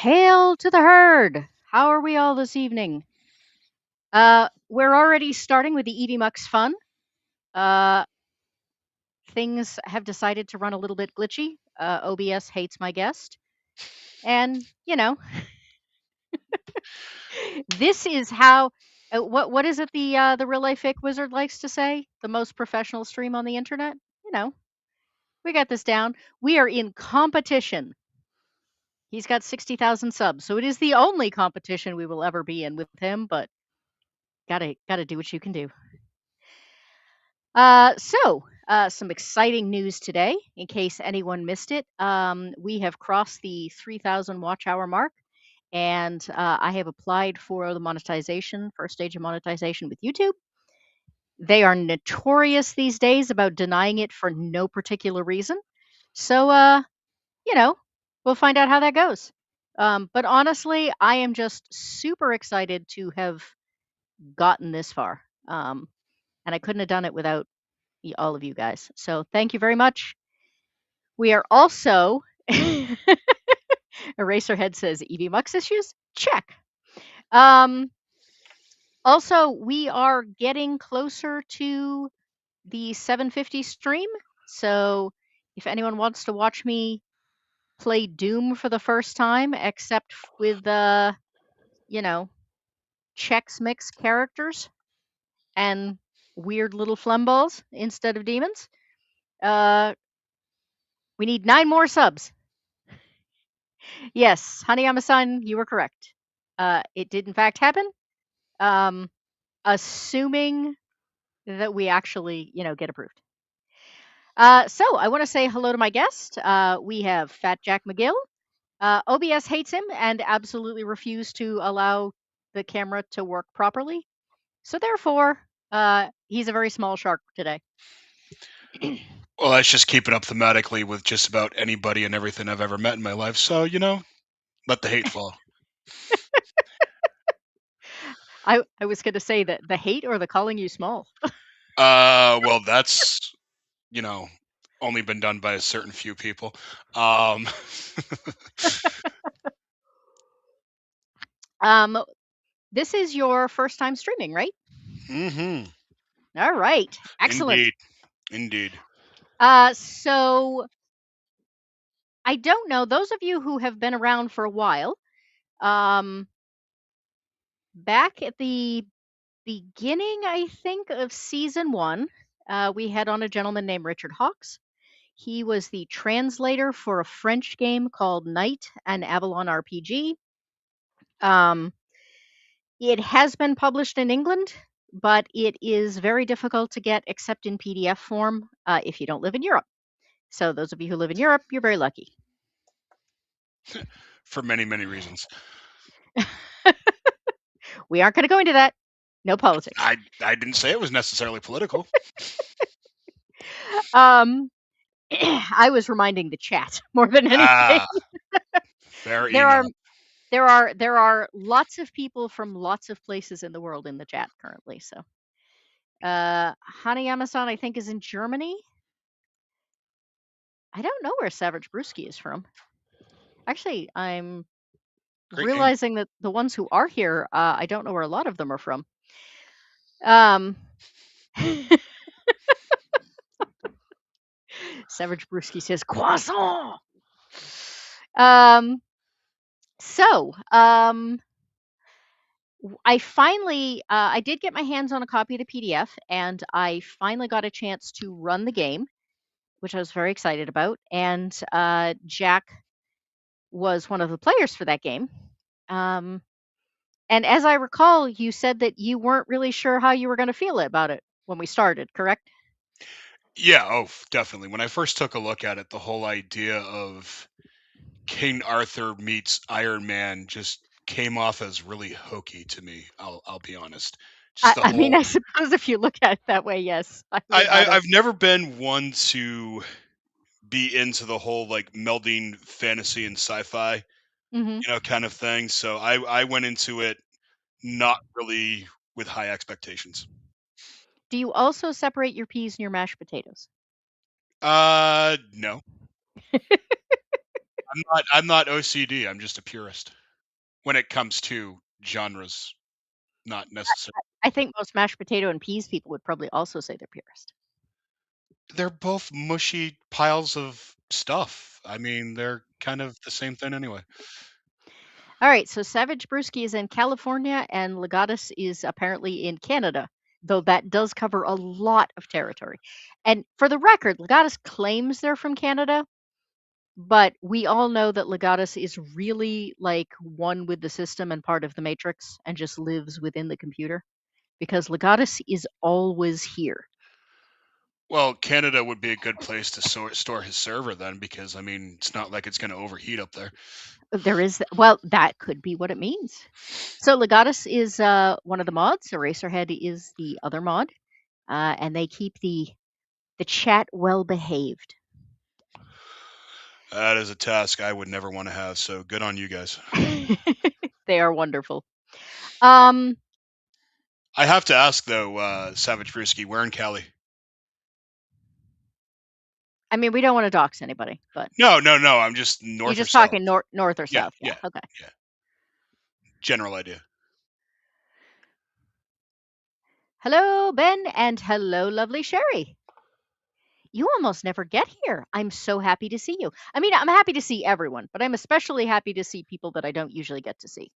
Hail to the herd! How are we all this evening? We're already starting with the EV fun. Uh, things have decided to run a little bit glitchy. OBS hates my guest. And, this is how. What is it the real life fake wizard likes to say? The most professional stream on the internet? We got this down. We are in competition. He's got 60,000 subs, so it is the only competition we will ever be in with him, but gotta do what you can do. Some exciting news today, in case anyone missed it. We have crossed the 3,000 watch hour mark, and I have applied for the monetization, first stage of monetization with YouTube. They are notorious these days about denying it for no particular reason. So, we'll find out how that goes. But honestly, I am just super excited to have gotten this far. And I couldn't have done it without all of you guys. So thank you very much. We are also Eraserhead says EV Mux issues? Check. Also, we are getting closer to the 750 stream. So if anyone wants to watch me play Doom for the first time, except with Chex Mix characters and weird little flumballs instead of demons, we need 9 more subs. Yes, Hanayama-san, you were correct. It did in fact happen. Assuming that we actually, get approved. So I want to say hello to my guest. We have Fat Jack MacGill. OBS hates him and absolutely refused to allow the camera to work properly. So therefore, he's a very small shark today. Well, that's just keeping up thematically with just about anybody and everything I've ever met in my life. So, let the hate flow. I was going to say that the hate or the calling you small. Well, that's, only been done by a certain few people. This is your first time streaming, right? Mm-hmm. All right. Excellent. Indeed. So I don't know. Those of you who have been around for a while, back at the beginning, I think, of season 1, we had on a gentleman named Richard Hawks. He was the translator for a French game called Night and Avalon RPG. It has been published in England, but it is very difficult to get except in PDF form if you don't live in Europe. So those of you who live in Europe, you're very lucky. For many, many reasons. We aren't going to go into that. No politics. I didn't say it was necessarily political. I was reminding the chat more than anything. Fair enough. There are lots of people from lots of places in the world in the chat currently. So, Hanayama-san, I think, is in Germany. I don't know where Savage Brewski is from. Actually, I'm Great realizing that the ones who are here, I don't know where a lot of them are from. Savage Brewski says croissant. I finally, I did get my hands on a copy of the PDF, and I finally got a chance to run the game, which I was very excited about. And Jack was one of the players for that game. And as I recall, you said that you weren't really sure how you were going to feel about it when we started, correct? Yeah, definitely. When I first took a look at it, the whole idea of King Arthur meets Iron Man just came off as really hokey to me. I'll be honest. Just the I mean, whole. I suppose if you look at it that way, yes. I've never been one to be into the whole like melding fantasy and sci-fi, kind of thing. So I went into it not really with high expectations. Do you also separate your peas and your mashed potatoes? No. I'm not OCD. I'm just a purist when it comes to genres, not necessarily. I think most mashed potato and peas people would probably also say they're purist. They're both mushy piles of stuff. I mean, they're kind of the same thing anyway. All right, so Savage Brewski is in California and Legatus is apparently in Canada, though that does cover a lot of territory. And for the record, Legatus claims they're from Canada, but we all know that Legatus is really like one with the system and part of the Matrix and just lives within the computer because Legatus is always here. Well, Canada would be a good place to store his server then, because I mean, it's not like it's going to overheat up there. There is, well, that could be what it means. So Legatus is one of the mods. Eraserhead is the other mod, and they keep the chat well behaved. That is a task I would never want to have. So good on you guys. They are wonderful. Um, I have to ask though, Savage Brewski, where in Cali? I mean, we don't want to dox anybody, but No. I'm just you're north or just south. talking north or Yeah, south. Yeah. Okay. yeah. General idea. Hello, Ben, and hello, lovely Sherry. You almost never get here. I'm so happy to see you. I mean, I'm happy to see everyone, but I'm especially happy to see people that I don't usually get to see.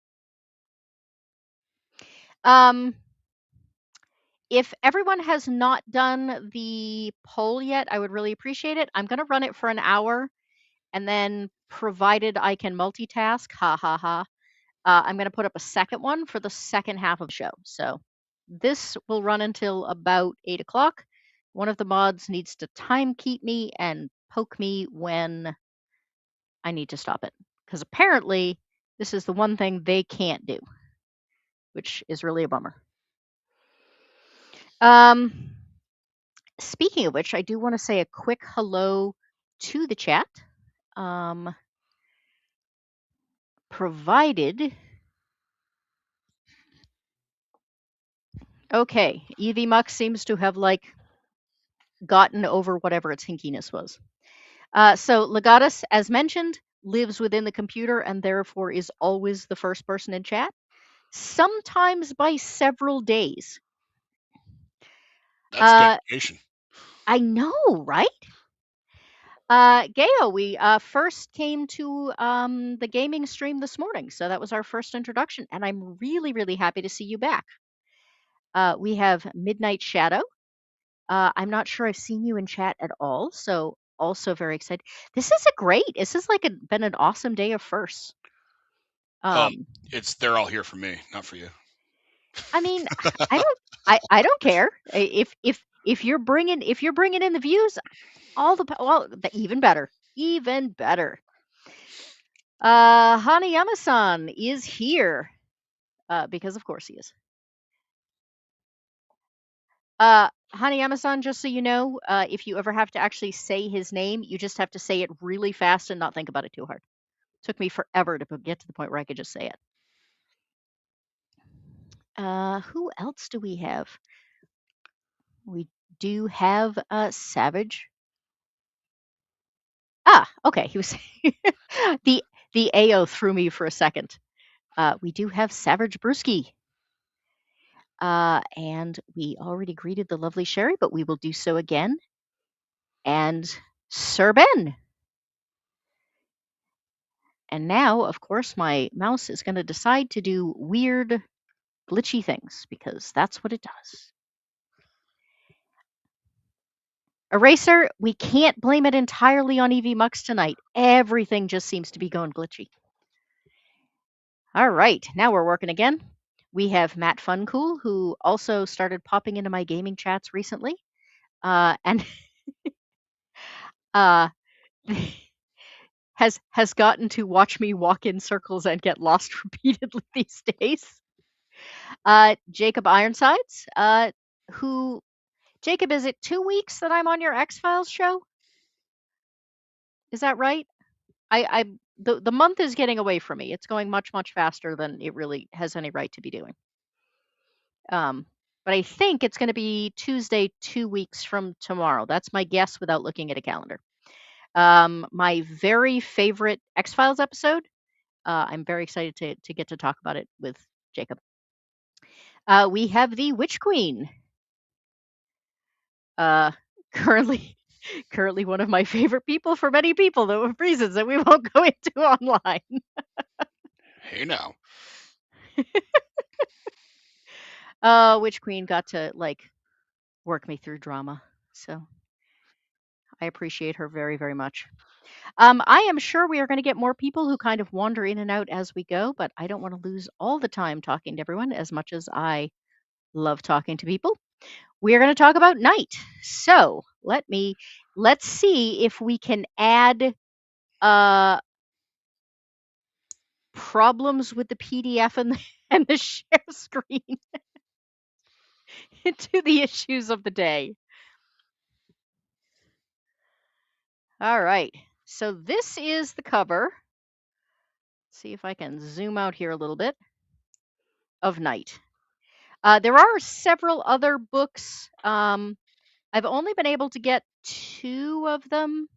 Um, if everyone has not done the poll yet, I would really appreciate it. I'm going to run it for an hour, and then provided I can multitask, ha ha ha, I'm going to put up a second one for the second half of the show. So this will run until about 8 o'clock. One of the mods needs to time keep me and poke me when I need to stop it. Because apparently, this is the one thing they can't do, which is really a bummer. Um, Speaking of which, I do want to say a quick hello to the chat. Provided. Okay, EV Mux seems to have gotten over whatever its hinkiness was. So Legatus, as mentioned, lives within the computer and therefore is always the first person in chat, sometimes by several days. That's dedication. I know, right? Gayo, we first came to the gaming stream this morning, so that was our first introduction, and I'm really, really happy to see you back. We have Midnight Shadow. I'm not sure I've seen you in chat at all, so also very excited. This is this is been an awesome day of firsts. They're all here for me, not for you. I mean, I don't care if you're bringing in the views, even better, even better. Hanayama-san is here because of course he is. Hanayama-san, just so you know, if you ever have to actually say his name, you just have to say it really fast and not think about it too hard. Took me forever to get to the point where I could just say it. Who else do we have? We do have Savage. Ah, okay. He was the AO threw me for a second. We do have Savage Brewski. And we already greeted the lovely Sherry, but we will do so again. And Sir Ben. And now, of course, my mouse is going to decide to do weird, glitchy things because that's what it does. Eraser, we can't blame it entirely on EV Mux tonight. Everything just seems to be going glitchy. All right, now we're working again. We have Matt Funcool, who also started popping into my gaming chats recently. And has gotten to watch me walk in circles and get lost repeatedly these days. Jacob Ironsides, who Jacob, is it 2 weeks that I'm on your X-Files show? Is that right? The month is getting away from me. It's going much, much faster than it really has any right to be doing. But I think it's going to be Tuesday, 2 weeks from tomorrow. That's my guess without looking at a calendar. My very favorite X-Files episode. I'm very excited to get to talk about it with Jacob. We have the Witch Queen. Uh, currently, currently one of my favorite people for many people, though, for reasons that we won't go into online. Hey now. Witch Queen got to work me through drama, so I appreciate her very, very much. I am sure we are going to get more people who kind of wander in and out as we go, but I don't want to lose all the time talking to everyone as much as I love talking to people. We are going to talk about night. So let's see if we can add uh, problems with the PDF and and the share screen into the issues of the day. All right. So this is the cover. See if I can zoom out here a little bit of Night. There are several other books. I've only been able to get 2 of them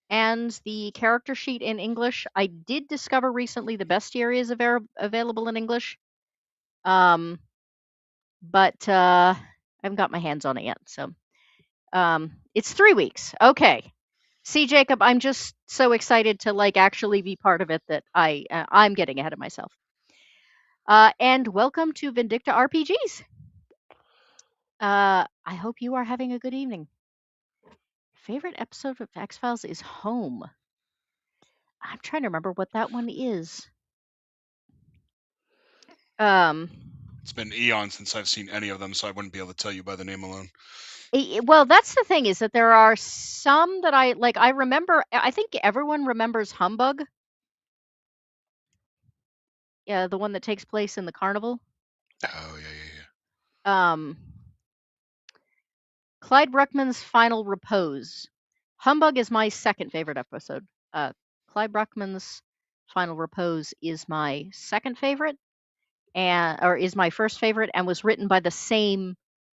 and the character sheet in English. I did discover recently the bestiary is available in English, but I haven't got my hands on it yet. So it's 3 weeks. Okay. See, Jacob, I'm just so excited to actually be part of it that I'm getting ahead of myself. And welcome to Vindicta RPGs. I hope you are having a good evening. Favorite episode of X-Files is Home. I'm trying to remember what that one is. It's been eons since I've seen any of them, so I wouldn't be able to tell you by the name alone. Well, that's the thing, is that there are some that I remember. I think everyone remembers Humbug. Yeah, the one that takes place in the carnival. Oh, yeah. Clyde Bruckman's Final Repose. Humbug is my second favorite episode. Clyde Bruckman's Final Repose is my second favorite, or is my first favorite, and was written by the same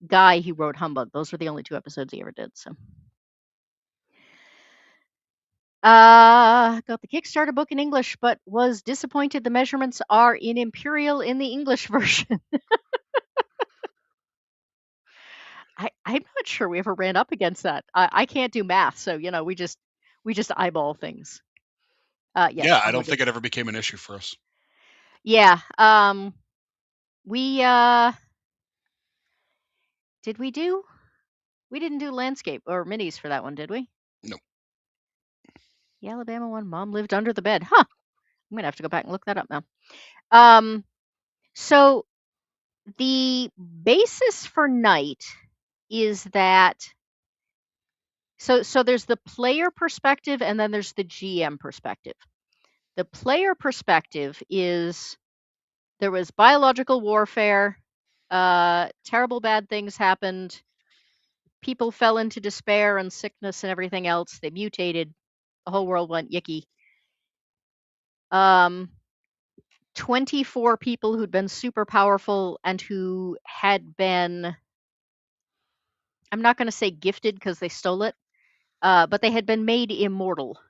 guy who wrote Humbug. Those were the only 2 episodes he ever did. So, got the Kickstarter book in English, but was disappointed the measurements are in Imperial in the English version. I'm not sure we ever ran up against that. I can't do math, so we just eyeball things. Yes, Yeah, I don't Humbug think is. it ever became an issue for us. Yeah. We did we do? We didn't do landscape or minis for that one, did we? No. The Alabama one, Mom lived under the bed. Huh. I'm gonna have to go back and look that up now. So the basis for Night is that so there's the player perspective and then there's the GM perspective. The player perspective is there was biological warfare, terrible bad things happened, people fell into despair and sickness and everything else. They mutated, the whole world went yicky. 24 people who'd been super powerful and who had been, I'm not going to say gifted because they stole it, but they had been made immortal.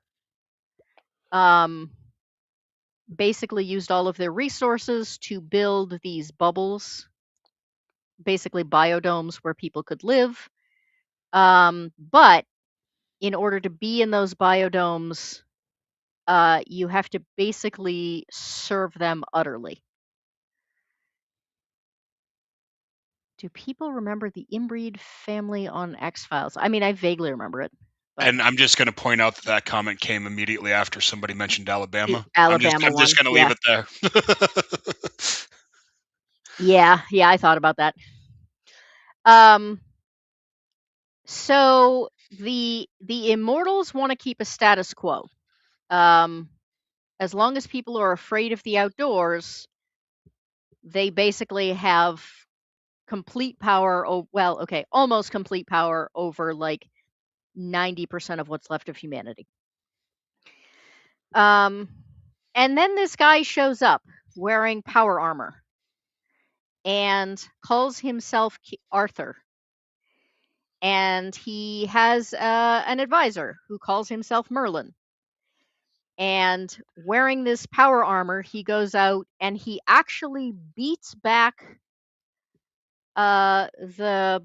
Basically used all of their resources to build these bubbles, basically biodomes where people could live. But in order to be in those biodomes, you have to basically serve them utterly. Do people remember the inbreed family on X-Files? I mean, I vaguely remember it. But And I'm just going to point out that comment came immediately after somebody mentioned Alabama. the Alabama I'm just one, going to leave yeah. it there. Yeah, I thought about that. So the immortals want to keep a status quo. As long as people are afraid of the outdoors, they basically have complete power. Well, okay, almost complete power over 90% of what's left of humanity. And then this guy shows up wearing power armor and calls himself Arthur. and he has an advisor who calls himself Merlin. And wearing this power armor, he goes out and he actually beats back the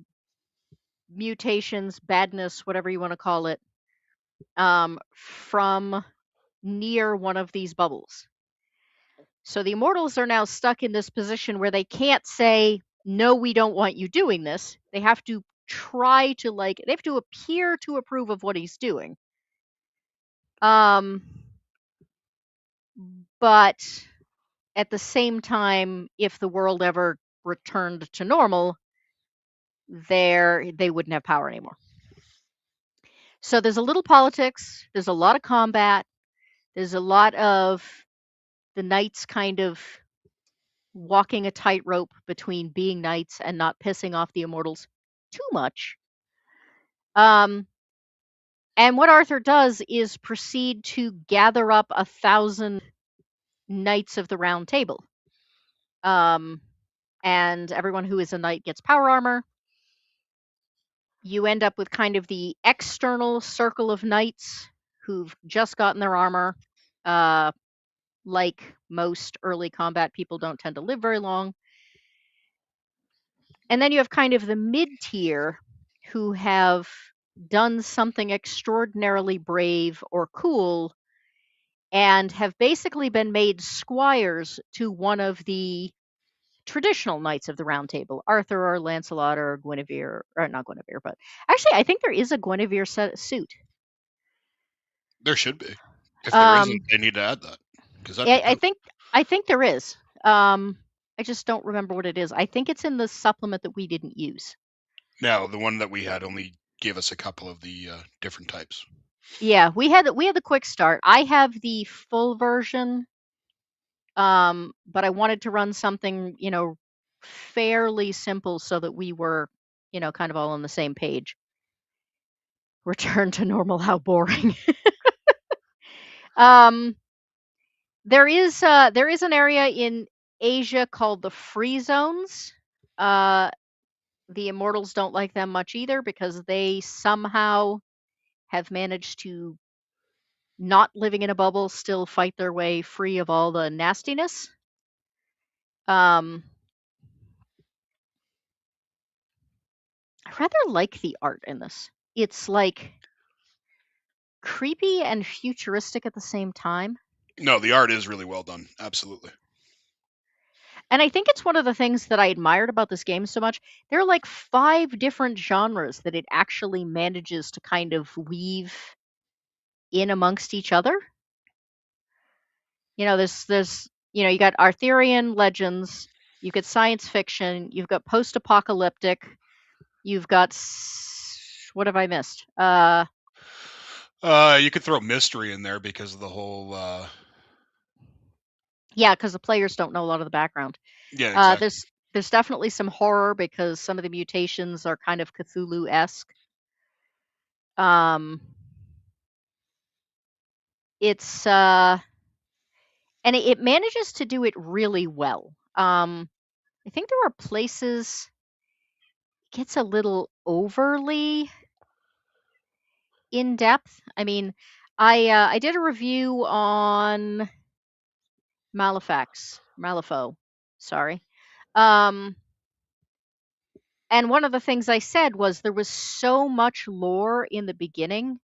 mutations, badness, whatever you want to call it, from near one of these bubbles. So the immortals are now stuck in this position where they can't say, no, we don't want you doing this. They have to try to, like, they have to appear to approve of what he's doing. But at the same time, if the world ever returned to normal, they wouldn't have power anymore. So there's a little politics, there's a lot of combat, there's a lot of the knights kind of walking a tightrope between being knights and not pissing off the immortals too much. And what Arthur does is proceed to gather up 1,000 knights of the Round Table. And everyone who is a knight gets power armor. You end up with kind of the external circle of knights who've just gotten their armor. Like most early combat, people don't tend to live very long. And then you have kind of the mid-tier who have done something extraordinarily brave or cool and have basically been made squires to one of the traditional knights of the Round Table, Arthur or Lancelot or Guinevere, or not Guinevere, but actually I think there is a Guinevere suit. There should be. If there isn't, they need to add that, because that'd be I good. think there is. I just don't remember what it is. I think it's in the supplement that we didn't use. Now, the one that we had only gave us a couple of the different types. Yeah, we had the quick start. I have the full version, but I wanted to run something, fairly simple so that we were, kind of all on the same page. Return to normal, how boring. um, there is an area in Asia called the Free Zones. The Immortals don't like them much either because they somehow have managed to, not living in a bubble, still fight their way free of all the nastiness. I rather like the art in this. It's like creepy and futuristic at the same time. No, the art is really well done. Absolutely. And I think it's one of the things that I admired about this game so much. There are like 5 different genres that it actually manages to kind of weave in amongst each other. There's you got Arthurian legends, you've got science fiction, you've got post-apocalyptic, you've got what have I missed? You could throw mystery in there because of the whole. Yeah, because the players don't know a lot of the background. Yeah, exactly. There's definitely some horror because some of the mutations are kind of Cthulhu-esque. It's and it manages to do it really well. I think there are places it gets a little overly in depth. I mean, I did a review on Malifaux, sorry. And one of the things I said was there was so much lore in the beginning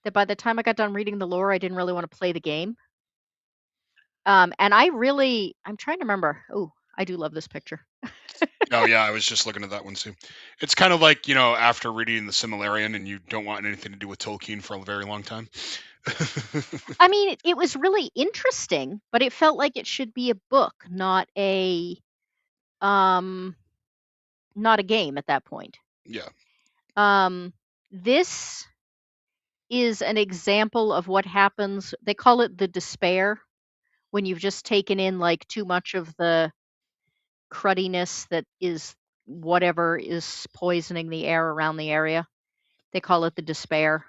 that by the time I got done reading the lore, I didn't really want to play the game. And I'm trying to remember. Oh, I do love this picture. Oh yeah, I was just looking at that one too. It's kind of like, after reading the Silmarillion and you don't want anything to do with Tolkien for a very long time. I mean, it was really interesting, but it felt like it should be a book, not a game at that point. Yeah. This is an example of what happens. They call it the despair, when you've just taken in like too much of the cruddiness that is whatever is poisoning the air around the area. They call it the despair.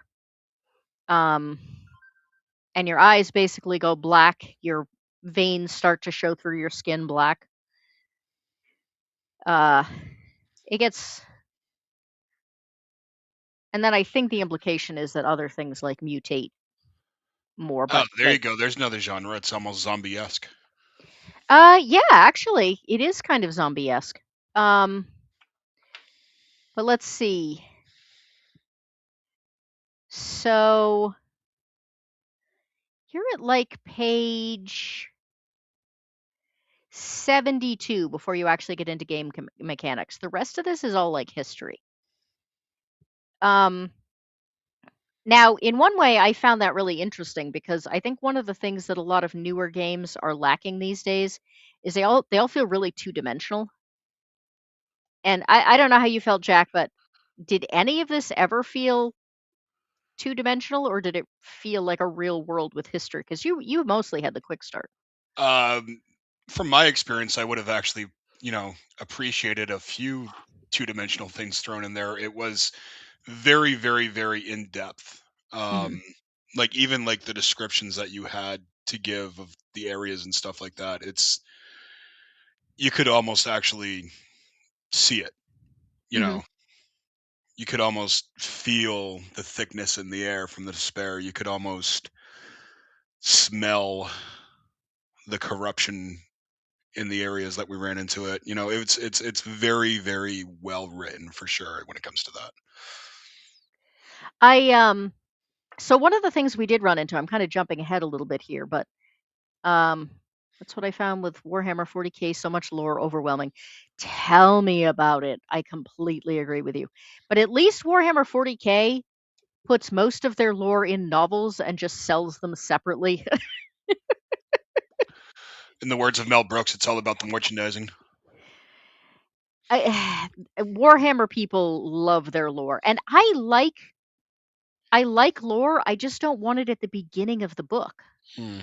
And your eyes basically go black. Your veins start to show through your skin black. It gets And then I think the implication is that other things like mutate more, Oh, but there you go. There's another genre. It's almost zombie-esque. yeah, actually, it is kind of zombie-esque. Um, but let's see. So you're at like page 72 before you actually get into game mechanics. The rest of this is all like history. Um, Now, in one way, I found that really interesting because I think one of the things that a lot of newer games are lacking these days is they all feel really two-dimensional. And I don't know how you felt, Jack, but did any of this ever feel two-dimensional, or did it feel like a real world with history? Because you mostly had the quick start. Um, from my experience, I would have actually, appreciated a few two-dimensional things thrown in there. It was very, very, very in depth. Hmm. Like even like the descriptions that you had to give of the areas and stuff like that. It's you could almost actually see it. You Hmm. know, you could almost feel the thickness in the air from the despair. You could almost smell the corruption in the areas that we ran into it. It's very, very well written for sure when it comes to that. I So one of the things we did run into, I'm kind of jumping ahead a little bit here, but Um, that's what I found with Warhammer 40K, so much lore overwhelming. Tell me about it. I completely agree with you. But at least Warhammer 40K puts most of their lore in novels and just sells them separately. In the words of Mel Brooks, it's all about the merchandising. Warhammer people love their lore, and I like lore. I just don't want it at the beginning of the book. Hmm.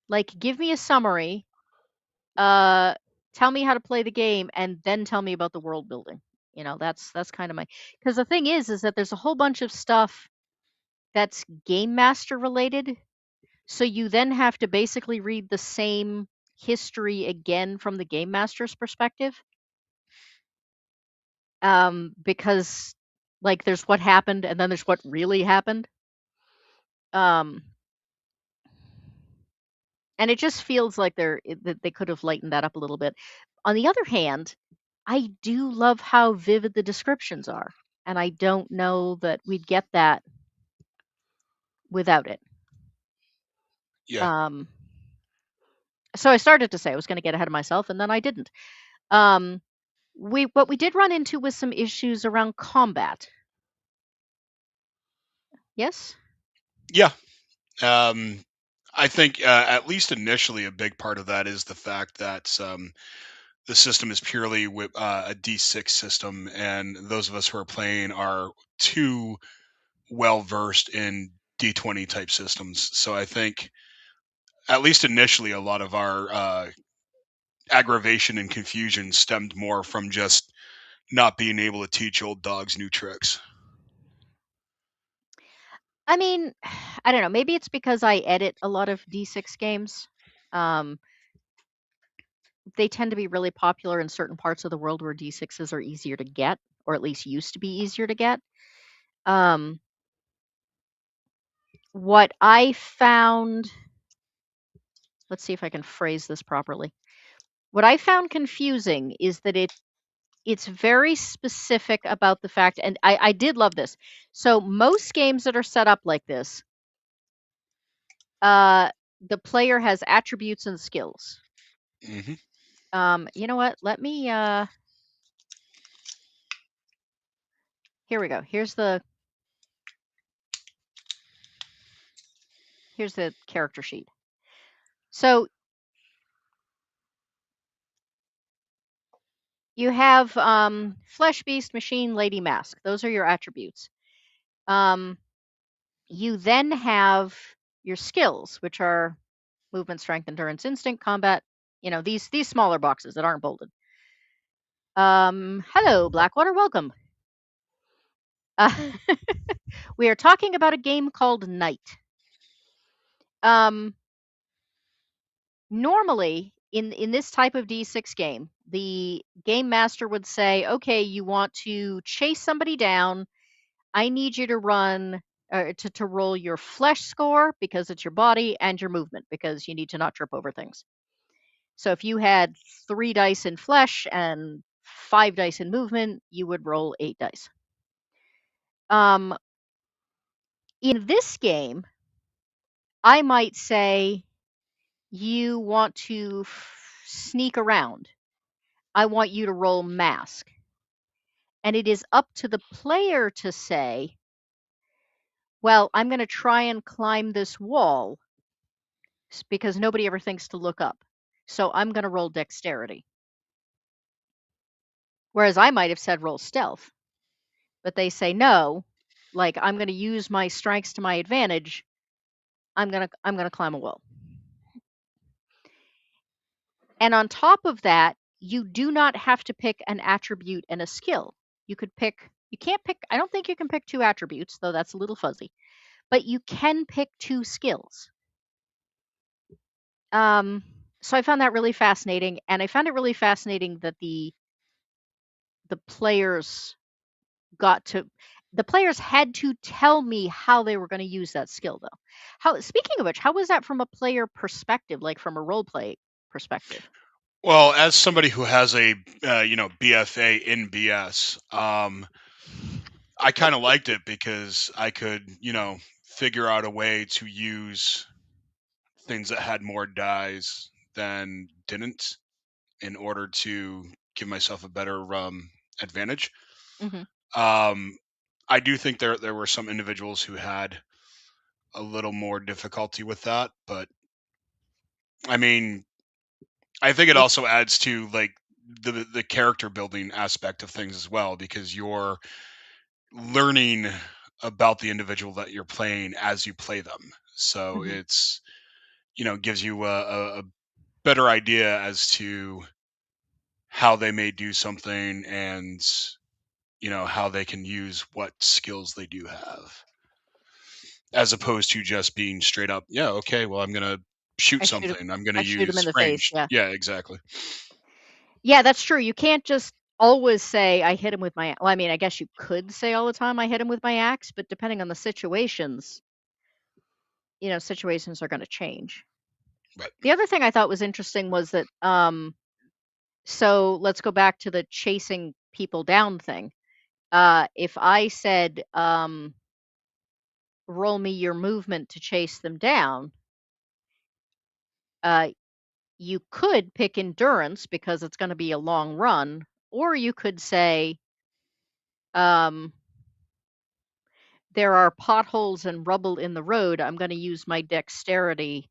Like, give me a summary, uh tell me how to play the game, and then tell me about the world building. That's kind of my, because the thing is that there's a whole bunch of stuff that's game master related, so you then have to basically read the same history again from the game master's perspective, because like there's what happened and then there's what really happened, um and it just feels like that they could have lightened that up a little bit. On the other hand, I do love how vivid the descriptions are, and I don't know that we'd get that without it. Yeah. Um, so I started to say I was going to get ahead of myself, and then I didn't. Um, what we did run into was some issues around combat. Yes. Yeah. Um, I think at least initially, a big part of that is the fact that the system is purely a D6 system, and those of us who are playing are too well versed in D20 type systems. So I think at least initially, a lot of our aggravation and confusion stemmed more from just not being able to teach old dogs new tricks. I mean, I don't know. Maybe it's because I edit a lot of D6 games. Um, they tend to be really popular in certain parts of the world where D6s are easier to get, or at least used to be easier to get. Um, what I found, let's see if I can phrase this properly. What I found confusing is that it's very specific about the fact, and I did love this. So most games that are set up like this, uh, the player has attributes and skills. Hmm. You know what? Let me here we go. Here's the character sheet. So you have flesh beast, machine, lady, mask. Those are your attributes. Um, you then have your skills, which are movement, strength, endurance, instinct, combat. These smaller boxes that aren't bolded. Hello, Blackwater. Welcome. Uh, we are talking about a game called Knight. Um, Normally, in this type of D6 game, the game master would say, "Okay, you want to chase somebody down. I need you to run to roll your flesh score because it's your body and your movement because you need to not trip over things. So if you had 3 dice in flesh and 5 dice in movement, you would roll 8 dice. Um, in this game, I might say you want to sneak around. I want you to roll mask. And it is up to the player to say, well, I'm going to try and climb this wall because nobody ever thinks to look up. So I'm going to roll dexterity. Whereas I might have said roll stealth, but they say no, like I'm going to use my strengths to my advantage. I'm going to climb a wall. And on top of that, you do not have to pick an attribute and a skill. You can't pick, I don't think you can pick 2 attributes, though that's a little fuzzy, but you can pick 2 skills. So I found that really fascinating, and I found it really fascinating that the players the players had to tell me how they were going to use that skill, though. Speaking of which, how was that from a player perspective, like from a role play perspective? Well, as somebody who has a BFA in BS, I kind of liked it because I could figure out a way to use things that had more dies than didn't in order to give myself a better advantage. Hmm. Um, I do think there were some individuals who had a little more difficulty with that, but I mean, I think it It. also adds to like the character building aspect of things as well because you're learning about the individual that you're playing as you play them. So Hmm. it's gives you a better idea as to how they may do something and how they can use what skills they do have as opposed to just being straight up, yeah, okay, well, I'm gonna shoot I shoot him. something, I'm gonna I shoot him in use the face. ranged, Yeah, yeah, exactly. yeah, that's true. You can't just always say I hit him with my. Well, I mean, I guess you could say all the time I hit him with my axe, but depending on the situations, situations are going to change. Right. The other thing I thought was interesting was that so let's go back to the chasing people down thing. If I said roll me your movement to chase them down, uh, you could pick endurance because it's going to be a long run, or you could say um, there are potholes and rubble in the road. I'm going to use my dexterity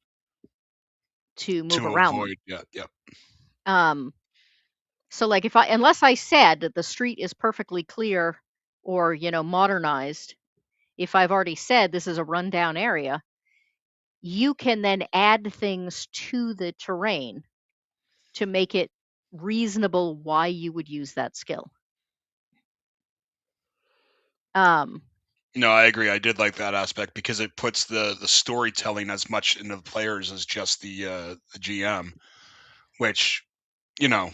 to move To around them. avoid, yeah, yeah. Um, so like if I unless I said that the street is perfectly clear or modernized, if I've already said this is a rundown area, you can then add things to the terrain to make it reasonable why you would use that skill. Um, No, I agree. I did like that aspect because it puts the storytelling as much into the players as just the GM, which you know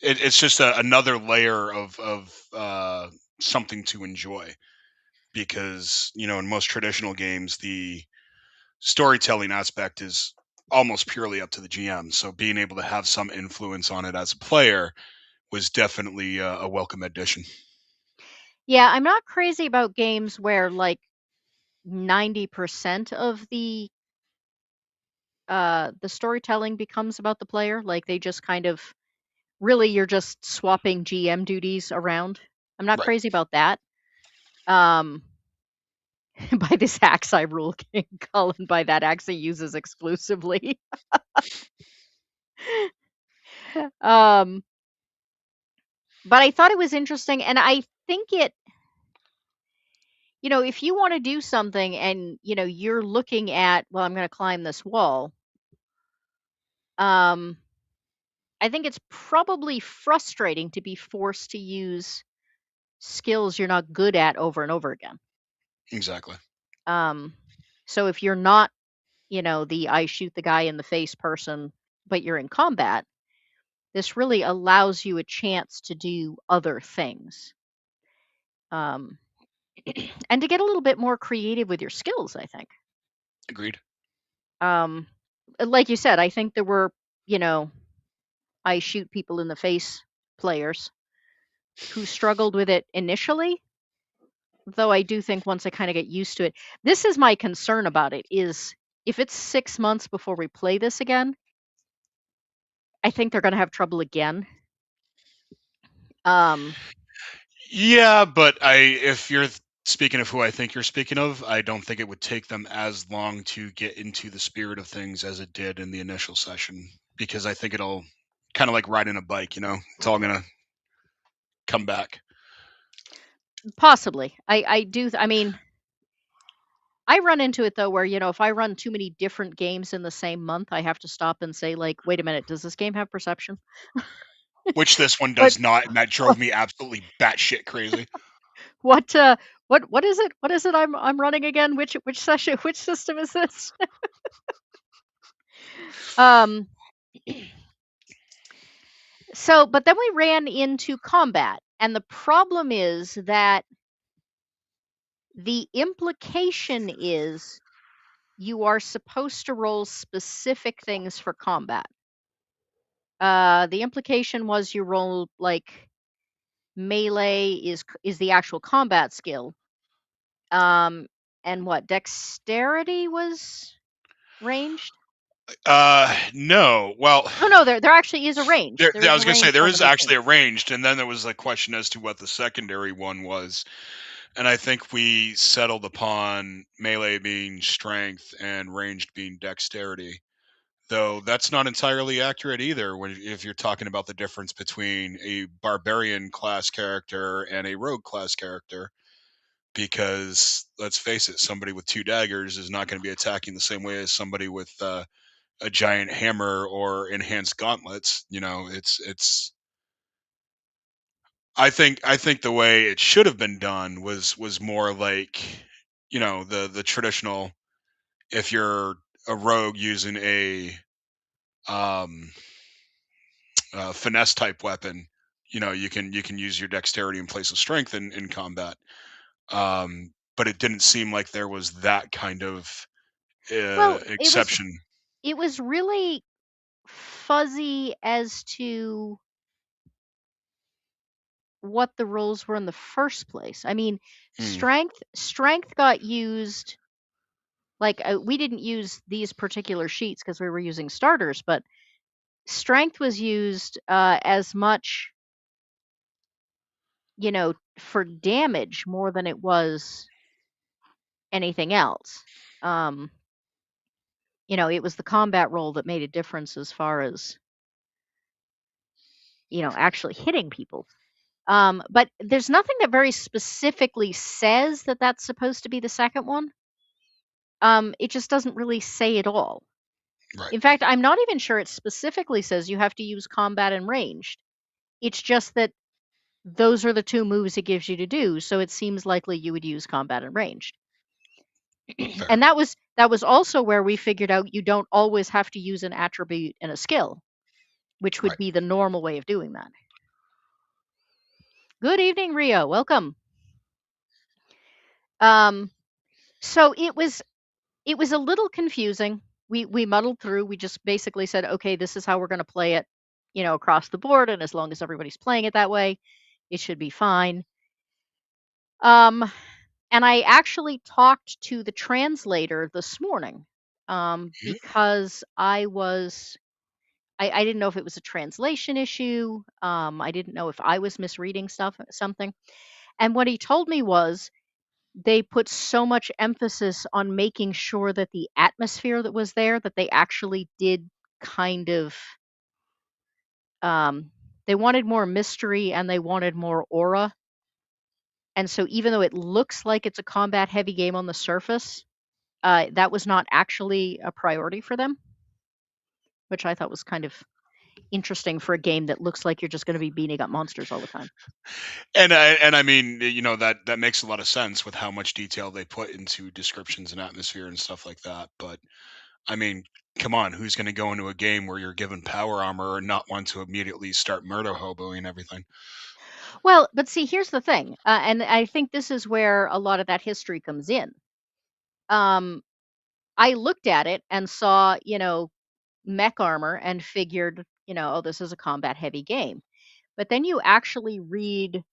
it's just another layer of something to enjoy because in most traditional games the storytelling aspect is almost purely up to the GM. So being able to have some influence on it as a player was definitely a welcome addition. yeah, I'm not crazy about games where like 90% of the storytelling becomes about the player. Like they just kind of really you're just swapping GM duties around. I'm not Right. crazy about that. Um, by this axe I rule King Cullen by that axe he uses exclusively. um, but I thought it was interesting, and I think if you want to do something and you're looking at, well, I'm going to climb this wall. Um, I think it's probably frustrating to be forced to use skills you're not good at over and over again. Exactly. Um, so if you're not, the I shoot the guy in the face person, but you're in combat, this really allows you a chance to do other things. Um, and to get a little bit more creative with your skills, I think. Agreed. Um, like you said, I think there were, you know, I shoot people in the face players who struggled with it initially, though I do think once I kind of get used to it, this is my concern about it is if it's 6 months before we play this again, I think they're going to have trouble again. Um, Yeah, but if you're speaking of who I think you're speaking of, I don't think it would take them as long to get into the spirit of things as it did in the initial session, because I think it'll kind of like riding a bike, it's all gonna come back. possibly. I do. I mean, I run into it though, where if I run too many different games in the same month, I have to stop and say, like, wait a minute, does this game have perception? Which this one What does not, and that drove me absolutely batshit crazy. what what is it? What is it I'm running again? Which session? Which system is this? um. So, but then we ran into combat, and the problem is that the implication is you are supposed to roll specific things for combat. The implication was you roll like melee is the actual combat skill. Um, and what dexterity was ranged? No. Well, Oh no, there actually is a ranged. There I is was a gonna say ranged there one that is we actually changed. arranged, and then there was a question as to what the secondary one was, and I think we settled upon melee being strength and ranged being dexterity. Though that's not entirely accurate either if you're talking about the difference between a barbarian class character and a rogue class character, because let's face it, somebody with two daggers is not going to be attacking the same way as somebody with a giant hammer or enhanced gauntlets. It's I think the way it should have been done was more like, the traditional, if you're a rogue using a um finesse type weapon, you can use your dexterity in place of strength in combat. But it didn't seem like there was that kind of Well, exception. it was really fuzzy as to what the rules were in the first place. I mean, Hmm. strength got used like we didn't use these particular sheets because we were using starters, but strength was used as much, for damage more than it was anything else. Um, it was the combat roll that made a difference as far as, actually hitting people. But there's nothing that very specifically says that that's supposed to be the second one. It just doesn't really say it all. Right. In fact, I'm not even sure it specifically says you have to use combat and ranged. It's just that those are the two moves it gives you to do, so it seems likely you would use combat and ranged. Fair. And that was also where we figured out you don't always have to use an attribute and a skill, which would Right. be the normal way of doing that. Good evening, Rio. Welcome. Um, so it was a little confusing. We muddled through. We just basically said, okay, this is how we're going to play it, across the board, and as long as everybody's playing it that way, it should be fine. Um, and I actually talked to the translator this morning, Mhm. because I didn't know if it was a translation issue. I didn't know if I was misreading something. And what he told me was they put so much emphasis on making sure that the atmosphere that was there, that they actually did kind of, um, they wanted more mystery and they wanted more aura. And so even though it looks like it's a combat heavy game on the surface, that was not actually a priority for them, which I thought was kind of interesting for a game that looks like you're just going to be beating up monsters all the time. And I mean, that makes a lot of sense with how much detail they put into descriptions and atmosphere and stuff like that. But I mean, come on, who's going to go into a game where you're given power armor and not want to immediately start murder hoboing everything? Well, but see, here's the thing, and I think this is where a lot of that history comes in. Um, I looked at it and saw, mech armor and figured, oh, this is a combat heavy game. But then you actually read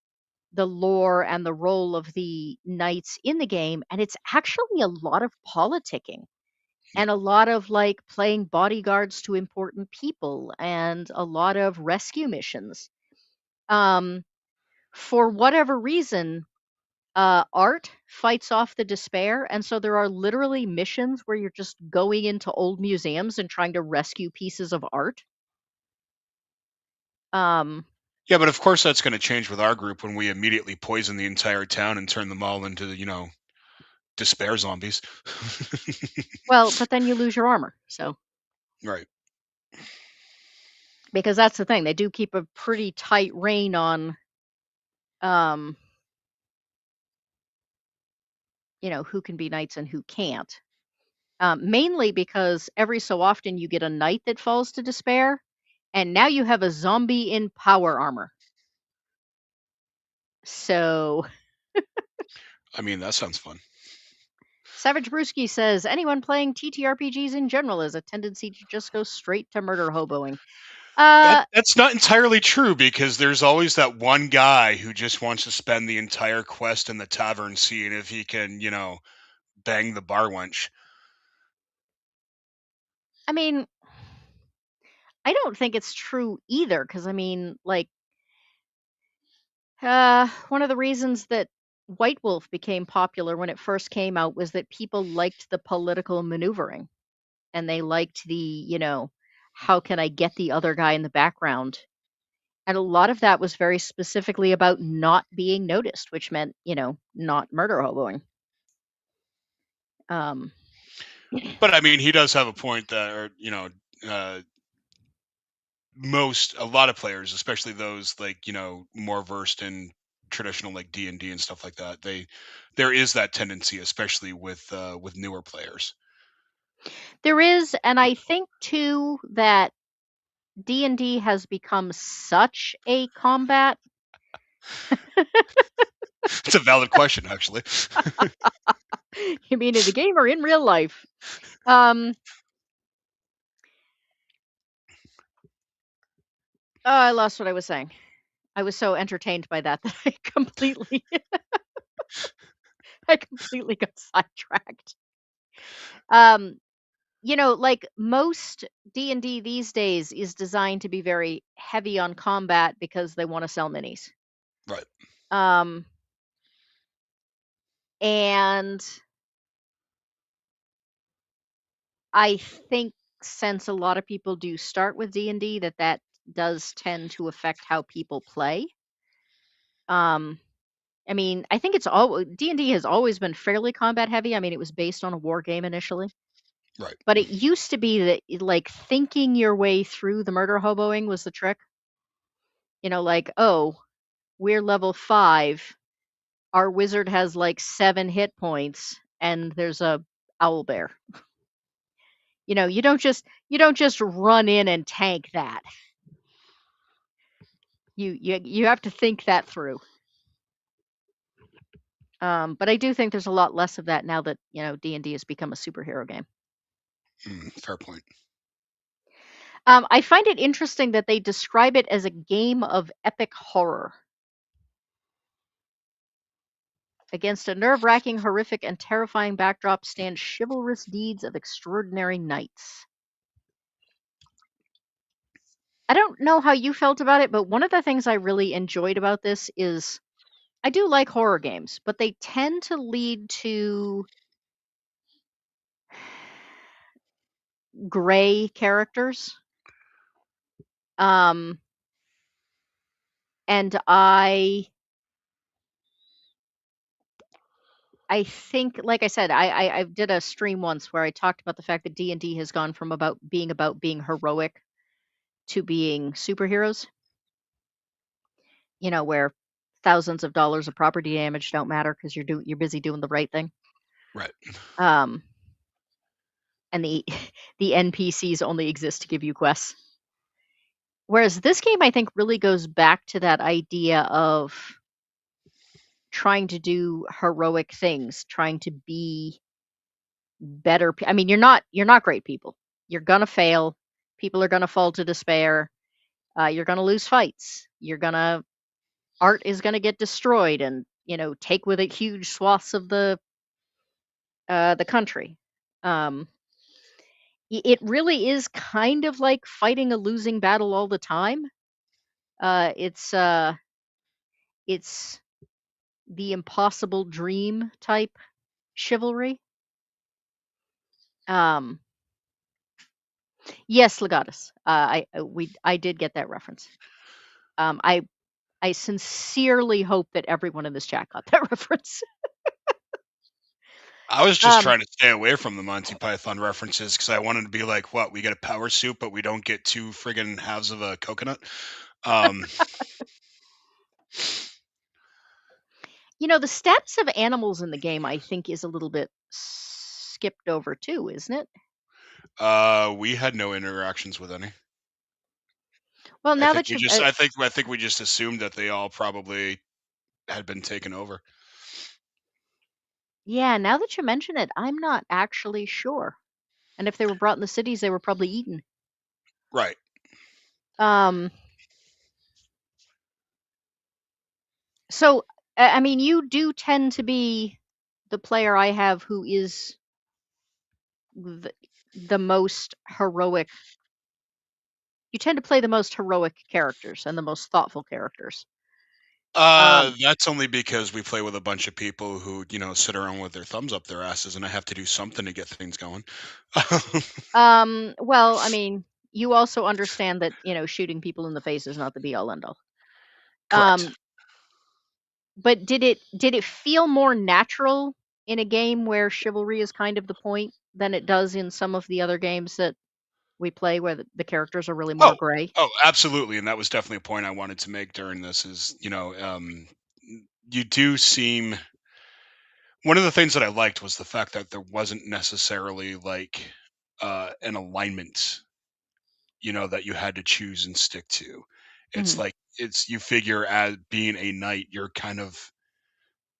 the lore and the role of the knights in the game, and it's actually a lot of politicking Yeah. and a lot of like playing bodyguards to important people and a lot of rescue missions. Um, for whatever reason, art fights off the despair, and so there are literally missions where you're just going into old museums and trying to rescue pieces of art. Um, Yeah, but of course that's going to change with our group when we immediately poison the entire town and turn them all into, despair zombies. well, but then you lose your armor, so Right. because that's the thing, they do keep a pretty tight rein on, um, who can be knights and who can't. Mainly because every so often you get a knight that falls to despair, and now you have a zombie in power armor. So I mean, that sounds fun. Savage Brewski says anyone playing TTRPGs in general has a tendency to just go straight to murder hoboing. That's not entirely true because there's always that one guy who just wants to spend the entire quest in the tavern seeing if he can, bang the bar wench. I mean, I don't think it's true either, because I mean, like, one of the reasons that White Wolf became popular when it first came out was that people liked the political maneuvering and they liked the, how can I get the other guy in the background? And a lot of that was very specifically about not being noticed, which meant, not murder hoboing. Um, But I mean, he does have a point that, or a lot of players, especially those like more versed in traditional like D&D and stuff like that, there is that tendency, especially with newer players. there is, and I think too that D&D has become such a combat. It's a valid question, actually. You mean in the game or in real life? Um, oh, I lost what I was saying. I was so entertained by that that I completely I completely got sidetracked. Um, like most D&D these days is designed to be very heavy on combat because they want to sell minis. Right. Um, and I think since a lot of people do start with D&D that does tend to affect how people play. Um, I mean, I think it's all D&D has always been fairly combat heavy. I mean, it was based on a war game initially, Right. but it used to be that like thinking your way through the murder hoboing was the trick. Like, oh, we're level 5. Our wizard has like 7 hit points and there's a owl bear. You don't just run in and tank that. You have to think that through. But I do think there's a lot less of that now that D&D has become a superhero game. Fair point. I find it interesting that they describe it as a game of epic horror. Against a nerve-wracking, horrific, and terrifying backdrop stand chivalrous deeds of extraordinary knights. I don't know how you felt about it, but one of the things I really enjoyed about this is I do like horror games, but they tend to lead to gray characters. Um, and I think, like I said, I did a stream once where I talked about the fact that D&D has gone from about being heroic to being superheroes. Where thousands of dollars of property damage don't matter because you're busy doing the right thing. Right. Um, and the the NPCs only exist to give you quests. Whereas this game, I think, really goes back to that idea of trying to do heroic things, trying to be better. I mean, you're not great people. You're gonna fail. People are gonna fall to despair. You're gonna lose fights. Art is gonna get destroyed, and take with it huge swaths of the country. Um, it really is kind of like fighting a losing battle all the time. It's the impossible dream type chivalry. Um, yes, Legatus. I did get that reference. I sincerely hope that everyone in this chat got that reference. I was just Um, trying to stay away from the Monty Python references because I wanted to be like, what? We get a power soup, but we don't get two friggin' halves of a coconut. Um, the status of animals in the game, I think, is a little bit skipped over too, isn't it? we had no interactions with any. Well, I now think that we you, just, I think we just assumed that they all probably had been taken over. yeah, now that you mention it, I'm not actually sure. And if they were brought in the cities, they were probably eaten. Right. Um, so, I mean, you do tend to be the player I have who is the, the most heroic. You tend to play the most heroic characters and the most thoughtful characters. Um, That's only because we play with a bunch of people who, sit around with their thumbs up their asses, and I have to do something to get things going. well, I mean, you also understand that, shooting people in the face is not the be all end all. Correct. Um, but did it feel more natural in a game where chivalry is kind of the point than it does in some of the other games that we play where the characters are really more Oh, gray? oh, absolutely, and that was definitely a point I wanted to make during this. Is you do seem one of the things that I liked was the fact that there wasn't necessarily like an alignment, that you had to choose and stick to. It's Hmm. like it's you figure as being a knight, you're kind of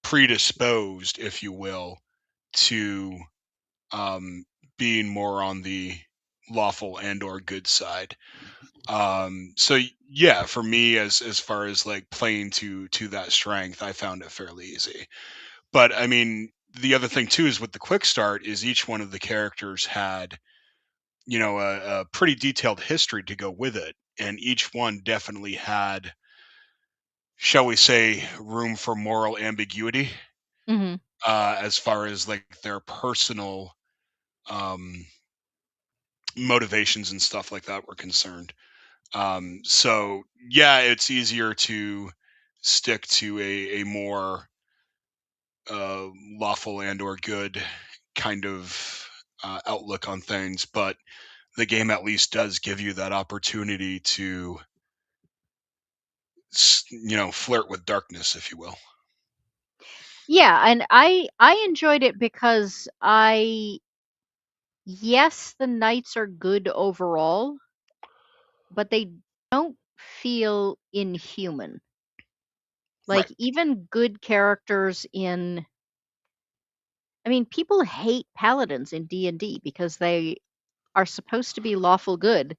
predisposed, if you will, to um, being more on the lawful and or good side. Yeah, for me, as far as like playing to that strength, I found it fairly easy. But I mean, the other thing too is with the quick start is each one of the characters had a pretty detailed history to go with it, and each one definitely had, shall we say, room for moral ambiguity Hmm. as far as like their personal um, motivations and stuff like that were concerned. So yeah, it's easier to stick to a more lawful and or good kind of outlook on things, but the game at least does give you that opportunity to flirt with darkness, if you will. Yeah, and I enjoyed it because yes, the knights are good overall, but they don't feel inhuman. Like Right. even good characters in I mean, people hate paladins in D&D because they are supposed to be lawful good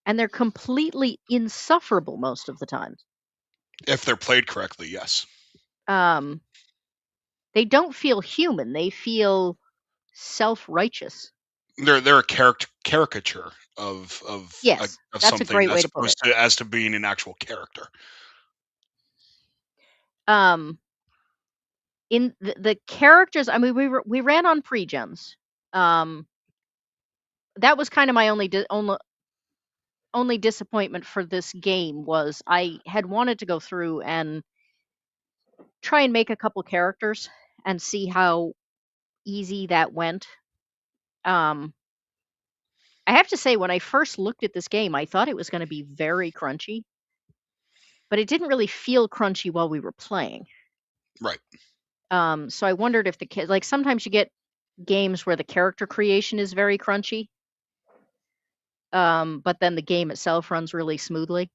and they're completely insufferable most of the time. If they're played correctly, yes. Um they don't feel human. They feel self-righteous. They're a caricature Yes, of that's a something great way as to put it. opposed to as to being an actual character. Um in the characters, I mean we ran on pre-gens. Um that was kind of my only disappointment for this game was I had wanted to go through and try and make a couple characters and see how easy that went. Um, I have to say, when I first looked at this game, I thought it was going to be very crunchy, but it didn't really feel crunchy while we were playing. Right. So I wondered if the kid, like sometimes you get games where the character creation is very crunchy, but then the game itself runs really smoothly.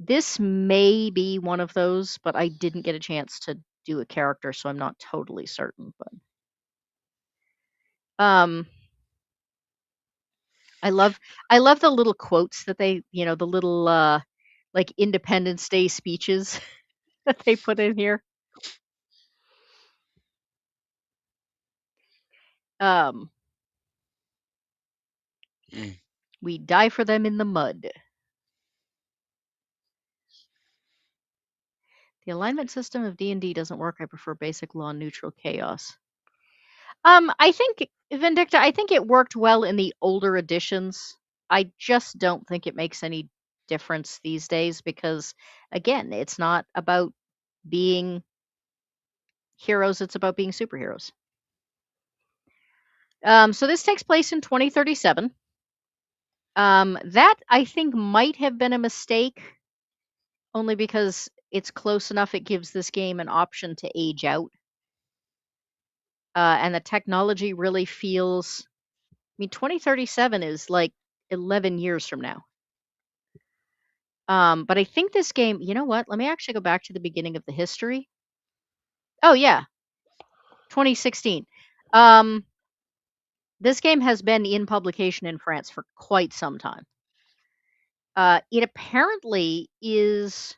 This may be one of those, but I didn't get a chance to do a character, so I'm not totally certain. But I love the little quotes that they, the little like Independence Day speeches that they put in here. Um, Mm. we die for them in the mud. The alignment system of D&D doesn't work. I prefer basic law neutral chaos. I think Vindicta, I think it worked well in the older editions. I just don't think it makes any difference these days because again, it's not about being heroes, it's about being superheroes. So this takes place in 2037. That I think might have been a mistake, only because it's close enough. It gives this game an option to age out, and the technology really feels. I mean, 2037 is like 11 years from now. But I think this game. You know what? Let me actually go back to the beginning of the history. Oh yeah, 2016. Um, this game has been in publication in France for quite some time. It apparently is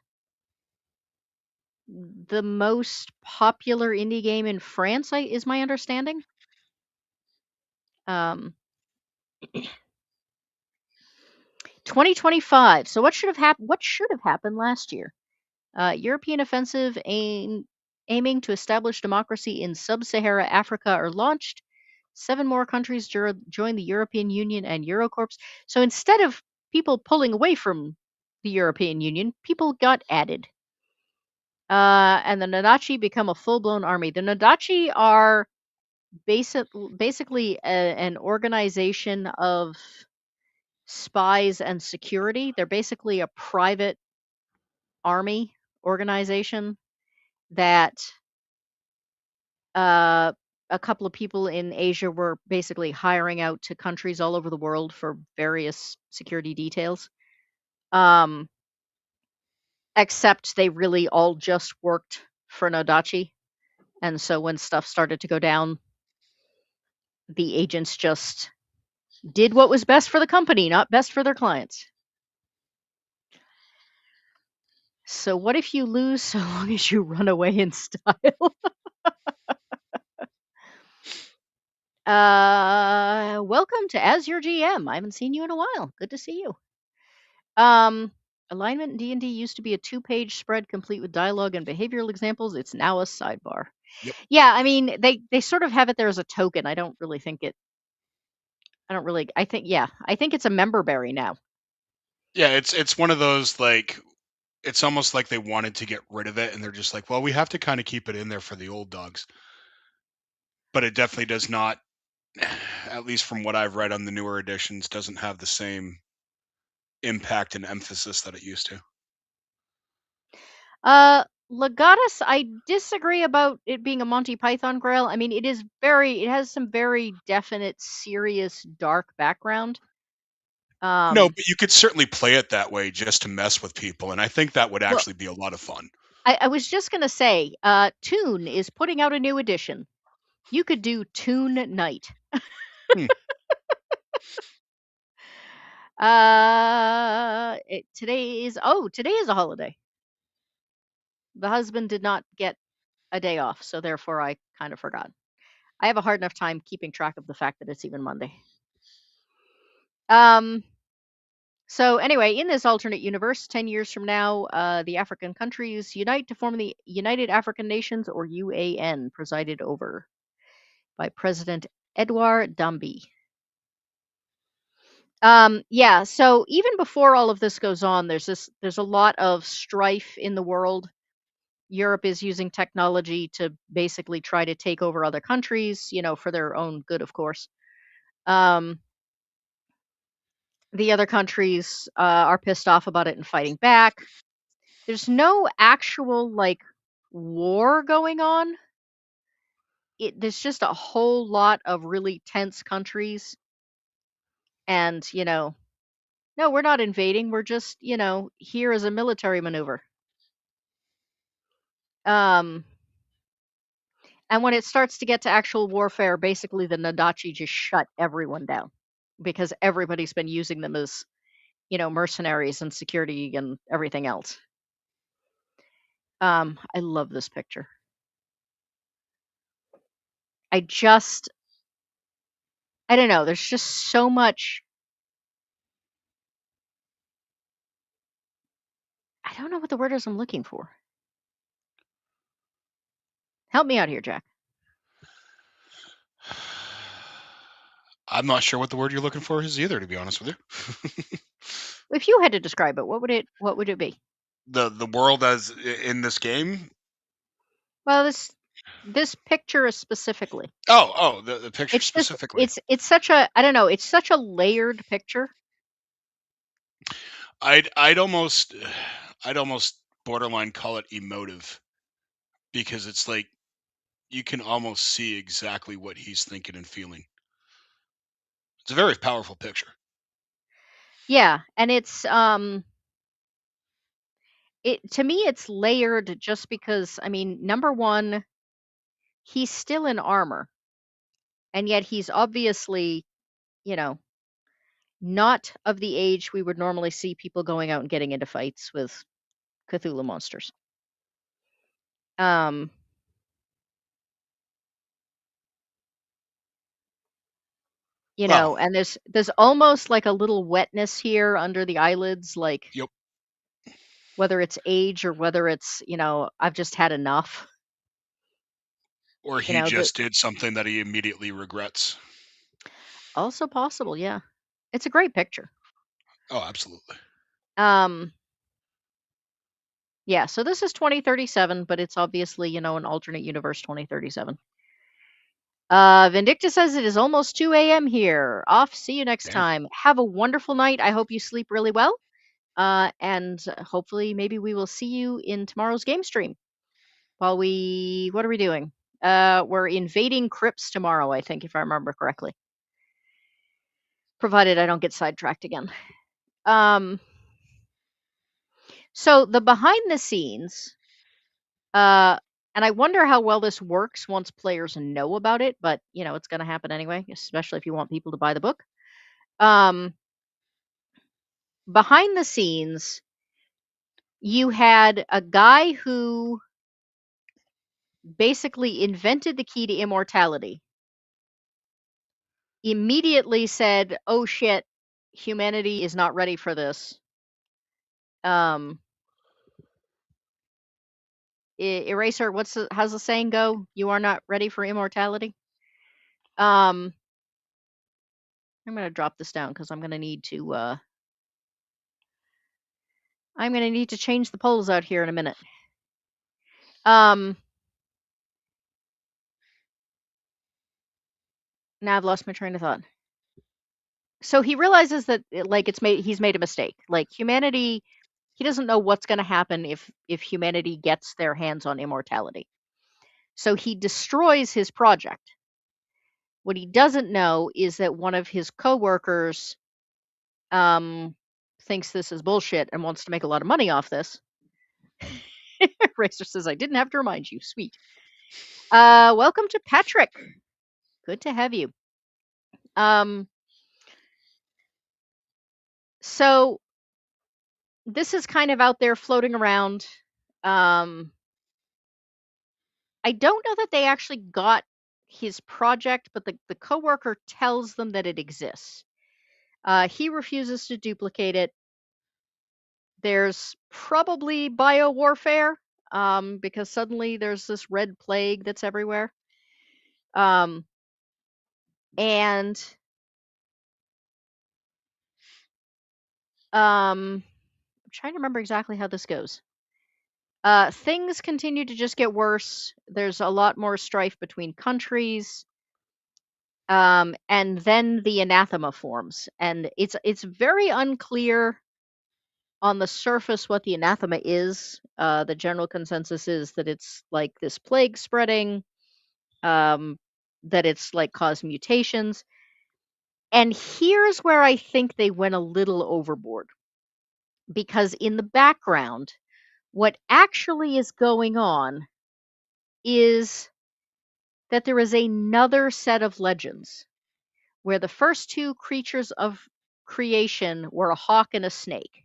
the most popular indie game in France, is my understanding. Um, 2025. So what should have happened? What should have happened last year? European offensive aiming to establish democracy in sub-Sahara Africa are launched. 7 more countries joined the European Union and Eurocorps. So instead of people pulling away from the European Union, people got added. And the Nadachi become a full-blown army. The Nadachi are basically an organization of spies and security. They're basically a private army organization that uh, a couple of people in Asia were basically hiring out to countries all over the world for various security details. Um, Except they really all just worked for Nadachi. And so when stuff started to go down, the agents just did what was best for the company, not best for their clients. So what if you lose so long as you run away in style? Welcome to As Your GM. I haven't seen you in a while. Good to see you. Um, Alignment in D&D used to be a 2-page spread complete with dialogue and behavioral examples. It's now a sidebar. Yep. Yeah, I mean, they sort of have it there as a token. I don't really think it. I don't really. I think yeah. I think it's a member berry now. Yeah, it's one of those like it's almost like they wanted to get rid of it and they're just like, well, we have to kind of keep it in there for the old dogs. But it definitely does not, at least from what I've read on the newer editions, doesn't have the same impact and emphasis that it used to. Legatus, I disagree about it being a Monty Python grail. I mean, it has some very definite, serious, dark background. No, Um, but you could certainly play it that way just to mess with people, and I think that would well, actually be a lot of fun. I was just gonna say, Toon is putting out a new edition. You could do Toon Night. Hmm. Today is a holiday. The husband did not get a day off, so therefore I kind of forgot. I have a hard enough time keeping track of the fact that it's even Monday. Um, so anyway, in this alternate universe, 10 years from now, the African countries unite to form the United African Nations, or UAN, presided over by President Edouard Dambi. Yeah, so even before all of this goes on, there's a lot of strife in the world. Europe is using technology to basically try to take over other countries, for their own good, of course. Um, the other countries are pissed off about it and fighting back. There's no actual like war going on. There's just a whole lot of really tense countries, and No, we're not invading. We're just, here as a military maneuver. Um, and when it starts to get to actual warfare, basically the Nadachi just shut everyone down because everybody's been using them as, mercenaries and security and everything else. I love this picture. I don't know. There's just so much. I don't know what the word is I'm looking for. Help me out here, Jack. I'm not sure what the word you're looking for is either, to be honest with you. If you had to describe it, what would it be? The world as in this game. Well, this picture is specifically. The picture It's just specifically. it's such a, I don't know, it's such a layered picture. I'd almost borderline call it emotive, because it's like you can almost see exactly what he's thinking and feeling. It's a very powerful picture. Yeah, and it to me it's layered just because, I mean, number one, he's still in armor, and yet he's obviously, you know, not of the age we would normally see people going out and getting into fights with Cthulhu monsters. Um, Well, and there's almost like a little wetness here under the eyelids, like yep. whether it's age or whether it's, I've just had enough. Or You he know, the just did something that he immediately regrets. Also possible, yeah. It's a great picture. Oh, absolutely. Um, yeah, so this is 2037, but it's obviously, an alternate universe 2037. Vindicta says it is almost 2 a.m. here. Off. See you next Damn. time. Have a wonderful night. I hope you sleep really well. And hopefully, maybe we will see you in tomorrow's game stream. What are we doing? We're invading crypts tomorrow, I think, if I remember correctly. Provided I don't get sidetracked again. Um, so the behind the scenes, uh, and I wonder how well this works once players know about it, but it's going to happen anyway, especially if you want people to buy the book. Um, Behind the scenes, you had a guy who basically invented the key to immortality, immediately said, "Oh shit, humanity is not ready for this." Um, Eraser, how's the saying go? You are not ready for immortality. Um, I'm gonna drop this down because I'm gonna need to change the polls out here in a minute. Um, Now I've lost my train of thought. So he realizes that like he's made a mistake. Like humanity, he doesn't know what's going to happen if humanity gets their hands on immortality. So he destroys his project. What he doesn't know is that one of his coworkers um thinks this is bullshit and wants to make a lot of money off this. Racer says I didn't have to remind you. Sweet. Welcome to Patrick. Good to have you. Um so this is kind of out there floating around. Um I don't know that they actually got his project, but the coworker tells them that it exists. He refuses to duplicate it. There's probably bio warfare, because suddenly there's this red plague that's everywhere. Um, and I'm trying to remember exactly how this goes. Things continue to just get worse. There's a lot more strife between countries. And then the anathema forms, and it's very unclear on the surface what the anathema is. The general consensus is that it's like this plague spreading, that it's like caused mutations. And here's where I think they went a little overboard, because in the background, what actually is going on is that there is another set of legends where the first two creatures of creation were a hawk and a snake.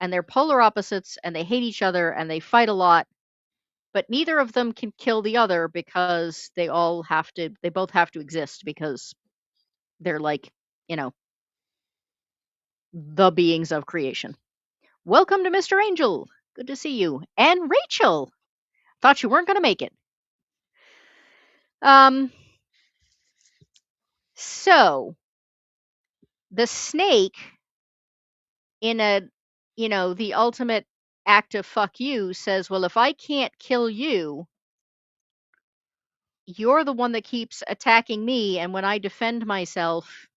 And they're polar opposites and they hate each other and they fight a lot, but neither of them can kill the other because they both have to exist because they're like, you know, the beings of creation. Welcome to Mr. Angel. Good to see you. And Rachel. Thought you weren't going to make it. Um so the snake, in a, the ultimate act of fuck you, says, well, if I can't kill you, you're the one that keeps attacking me, and when I defend myself,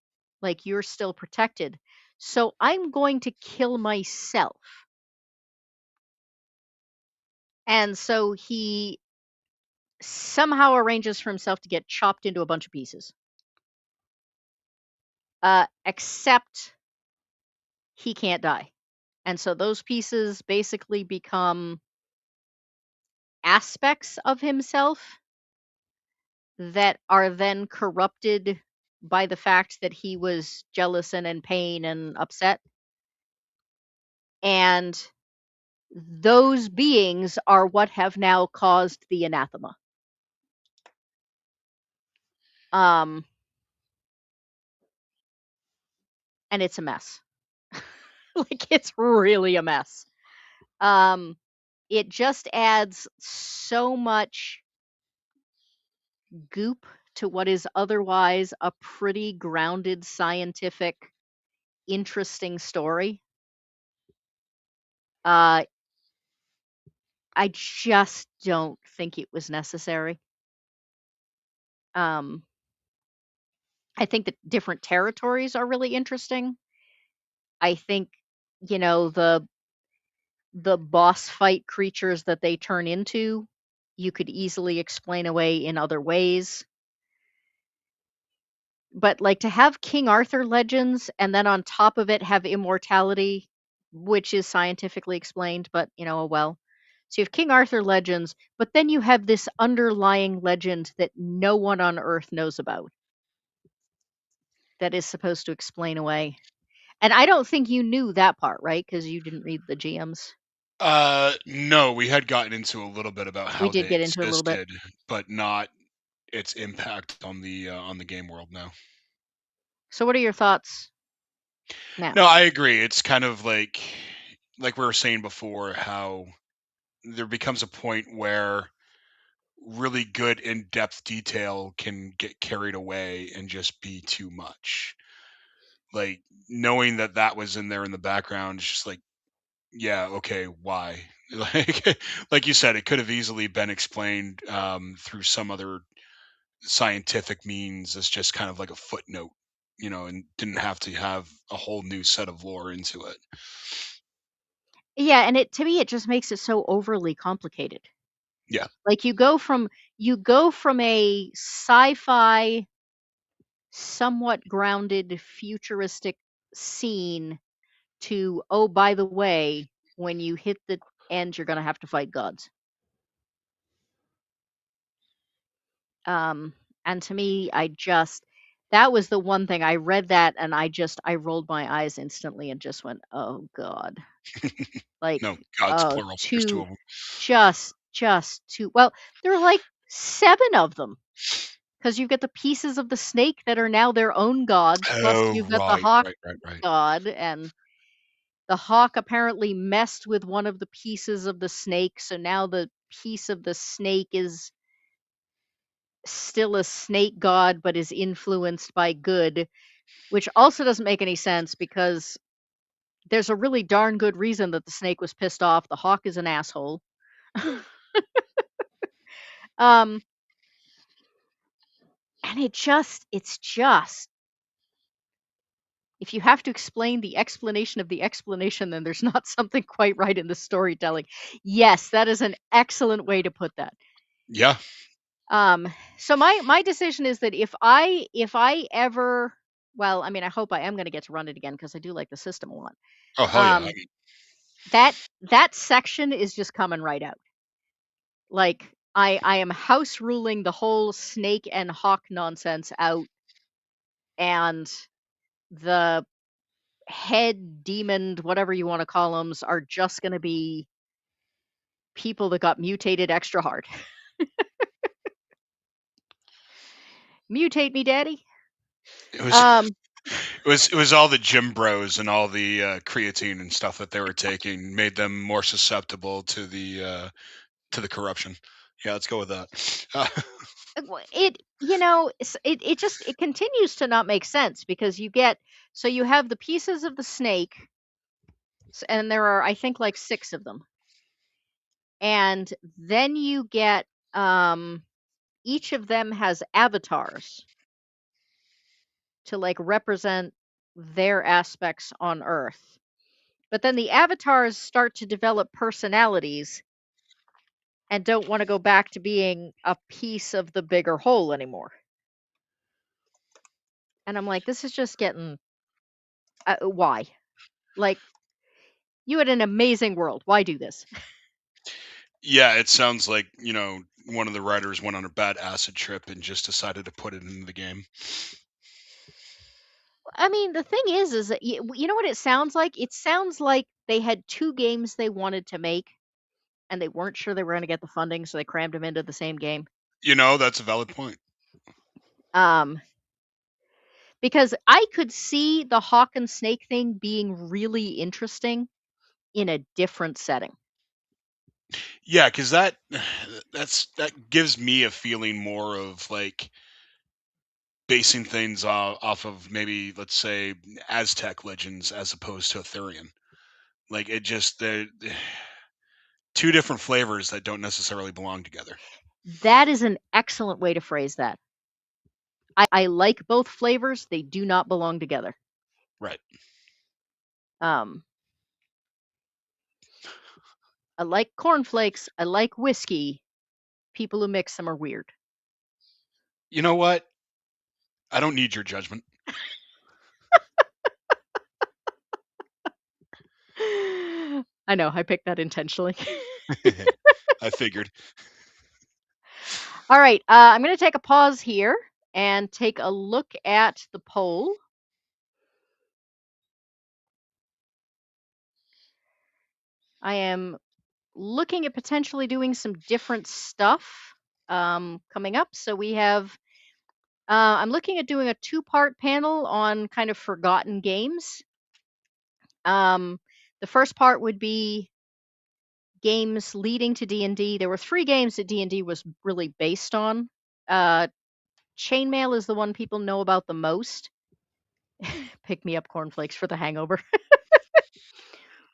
like, you're still protected. So I'm going to kill myself. And so he somehow arranges for himself to get chopped into a bunch of pieces. Except he can't die. And so those pieces basically become aspects of himself that are then corrupted by the fact that he was jealous and in pain and upset. And those beings are what have now caused the anathema. Um, and it's a mess. Like, it's really a mess. It just adds so much goop to what is otherwise a pretty grounded, scientific, interesting story. Uh, I just don't think it was necessary. Um, I think that different territories are really interesting. I think, the boss fight creatures that they turn into, you could easily explain away in other ways. But, like, to have King Arthur legends and then on top of it have immortality, which is scientifically explained, but, oh well. So you have King Arthur legends, but then you have this underlying legend that no one on Earth knows about that is supposed to explain away. And I don't think you knew that part, right? Because you didn't read the GMs. No, we had gotten into a little bit about We how did they get into it a little bit. existed, but not its impact on the game world. No. So what are your thoughts now? No, I agree. It's kind of like we were saying before, how there becomes a point where really good in-depth detail can get carried away and just be too much. Like, knowing that that was in there in the background is just like, yeah, okay, why? Like you said, it could have easily been explained through some other scientific means as just kind of like a footnote, and didn't have to have a whole new set of lore into it. Yeah, and to me it just makes it so overly complicated. Yeah. Like, you go from a sci-fi, somewhat grounded, futuristic scene to, oh, by the way, when you hit the end, you're gonna have to fight gods. Um, and to me, that was the one thing I read that and I rolled my eyes instantly and just went, oh God. Like, No, gods oh, plural. There's two of them. just too well. There are like 7 of them. Because you've got the pieces of the snake that are now their own gods, plus Oh, you've got the right, hawk right, right, right. god, and the hawk apparently messed with one of the pieces of the snake, so now the piece of the snake is still a snake god but is influenced by good, which also doesn't make any sense because there's a really darn good reason that the snake was pissed off. The hawk is an asshole. um and it's just if you have to explain the explanation of the explanation, then there's not something quite right in the storytelling. Yes, that is an excellent way to put that. Yeah. So my decision is that if I ever Well, I mean, I hope I am going to get to run it again because I do like the system a lot. Oh hell yeah! Um, that section is just coming right out. Like I am house ruling the whole snake and hawk nonsense out, and the head demon, whatever you want to call them, are just going to be people that got mutated extra hard. Mutate me, daddy. it was Um, it was all the gym bros and all the creatine and stuff that they were taking made them more susceptible to the corruption. Yeah, let's go with that. it just it continues to not make sense because you have the pieces of the snake, and there are I think like 6 of them. And then you get each of them has avatars to like represent their aspects on Earth. But then the avatars start to develop personalities and don't want to go back to being a piece of the bigger whole anymore. And I'm like, this is just getting why? Like, you had an amazing world. Why do this? Yeah, it sounds like, one of the writers went on a bad acid trip and just decided to put it into the game. I mean, the thing is that you know what it sounds like? It sounds like they had 2 games they wanted to make and they weren't sure they were going to get the funding, so they crammed them into the same game. That's a valid point. Um, because I could see the hawk and snake thing being really interesting in a different setting. Yeah, because that gives me a feeling more of like basing things off of maybe, let's say, Aztec legends as opposed to Arthurian. Like it just they're two different flavors that don't necessarily belong together. That is an excellent way to phrase that. I like both flavors. They do not belong together. Right. Um, I like cornflakes. I like whiskey. People who mix them are weird. You know what? I don't need your judgment. I know, I picked that intentionally. I figured. All right, I'm going to take a pause here and take a look at the poll. I am looking at potentially doing some different stuff coming up. So we have, I'm looking at doing a 2-part panel on kind of forgotten games. The first part would be games leading to D&D. There were 3 games that D&D was really based on. Chainmail is the one people know about the most. Pick me up cornflakes for the hangover.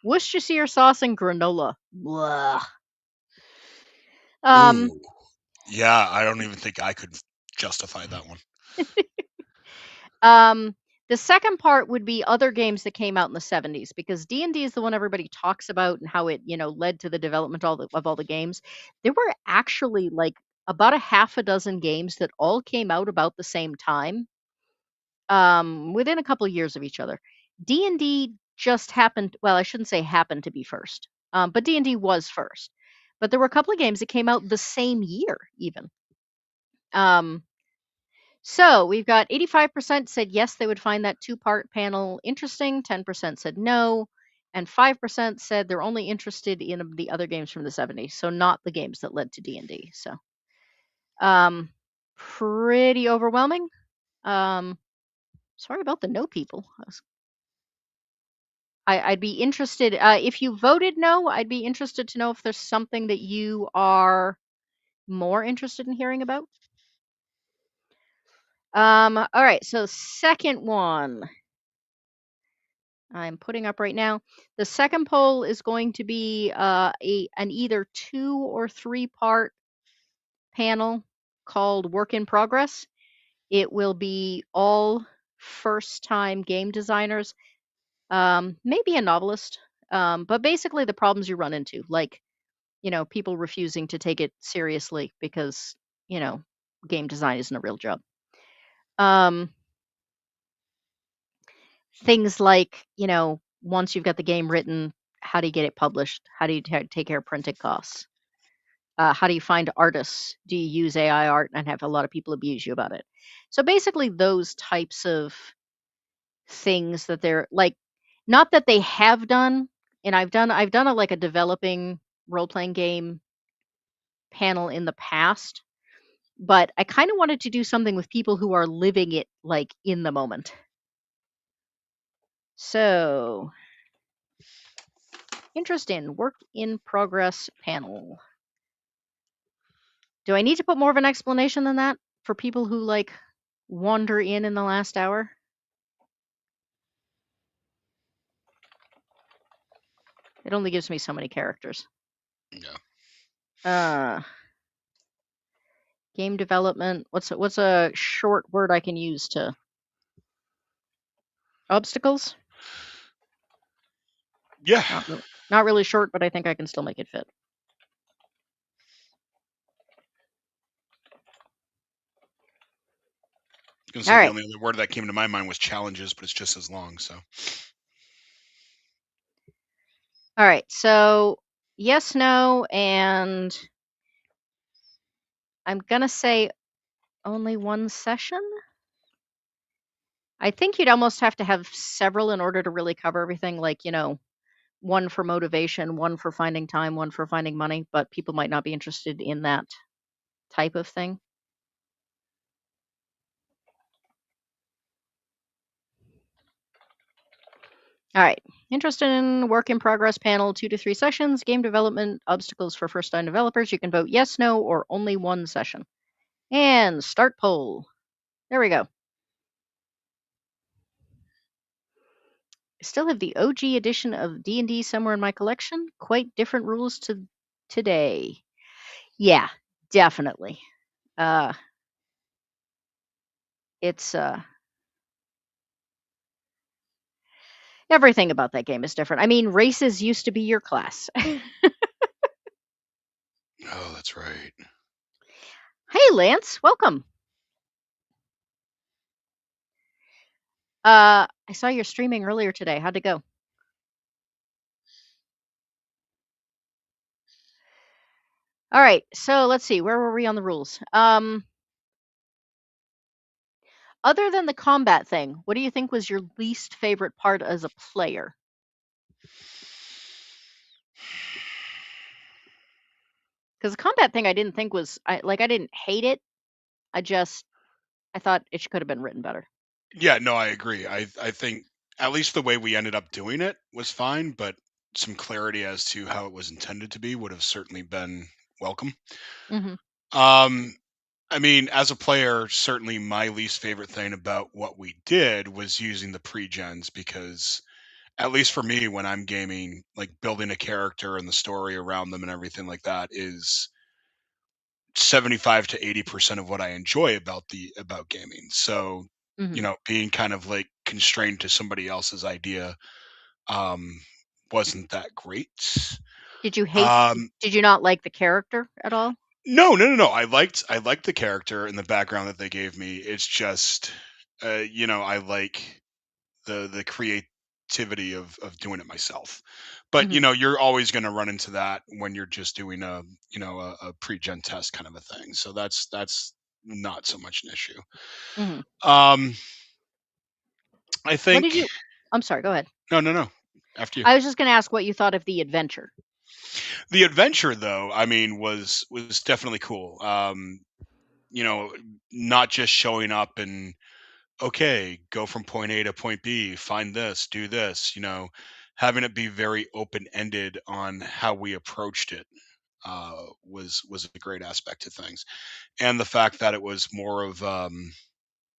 Worcestershire sauce and granola. Blah. Um, Ooh. Yeah, I don't even think I could justify that one. um, the second part would be other games that came out in the 70s because D&D is the one everybody talks about and how it, led to the development of all the games. There were actually like about a half a dozen games that all came out about the same time, within a couple of years of each other. D&D just happened, well, I shouldn't say happened to be first, but D&D was first. But there were a couple of games that came out the same year, even. Um, so we've got 85% said yes, they would find that 2-part panel interesting, 10% said no, and 5% said they're only interested in the other games from the 70s, so not the games that led to D&D. So um, pretty overwhelming. Sorry about the no people. I'd be interested, if you voted no, I'd be interested to know if there's something that you are more interested in hearing about. All right, so second one I'm putting up right now. The second poll is going to be an either 2 or 3-part panel called Work in Progress. It will be all first-time game designers, maybe a novelist, but basically the problems you run into, like people refusing to take it seriously because, you know, game design isn't a real job. Um, things like, once you've got the game written, how do you get it published? How do you take care of printing costs? How do you find artists? Do you use AI art and have a lot of people abuse you about it? So basically, those types of things that they're like, not that they have done, and I've done a like a developing role playing game panel in the past, but I kind of wanted to do something with people who are living it like in the moment. So, interest in work in progress panel. Do I need to put more of an explanation than that for people who like wander in the last hour? It only gives me so many characters. Yeah. Uh, game development. What's a short word I can use to obstacles? Yeah. Not really short, but I think I can still make it fit. I was gonna All say the right. only other word that came to my mind was challenges, but it's just as long. So All right. So yes, no, and I'm gonna say only one session. I think you'd almost have to have several in order to really cover everything. Like, one for motivation, one for finding time, one for finding money, but people might not be interested in that type of thing. All right. Interested in work in progress panel, 2 to 3 sessions, game development, obstacles for first time developers. You can vote yes, no, or only one session. And start poll. There we go. I still have the OG edition of D&D somewhere in my collection. Quite different rules to today. Yeah, definitely. It's everything about that game is different. I mean, races used to be your class. oh, that's right. Hey, Lance, welcome. I saw your streaming earlier today. How'd it go? All right, so let's see. Where were we on the rules? Other than the combat thing, what do you think was your least favorite part as a player? Because the combat thing, I didn't think was I didn't hate it. I thought it could have been written better. Yeah, no, I agree. I think at least the way we ended up doing it was fine, but some clarity as to how it was intended to be would have certainly been welcome. Hmm. Um, I mean, as a player, certainly my least favorite thing about what we did was using the pre-gens because at least for me when I'm gaming, like building a character and the story around them and everything like that is 75 to 80% of what I enjoy about gaming. So, Hmm. being kind of like constrained to somebody else's idea um wasn't that great. Did you hate? Um Did you not like the character at all? no, no, no, no. I liked the character and the background that they gave me. It's just I like the creativity of doing it myself. But Hmm. you're always going to run into that when you're just doing a pre-gen test kind of a thing. So that's not so much an issue. Hmm. Um I What did think you? I'm sorry. Go ahead. no, no, no. After you. I was just going to ask what you thought of the adventure. The adventure though, I mean was definitely cool. You know, not just showing up and okay, go from point A to point B, find this, do this, having it be very open ended on how we approached it was a great aspect to things. And the fact that it was more of,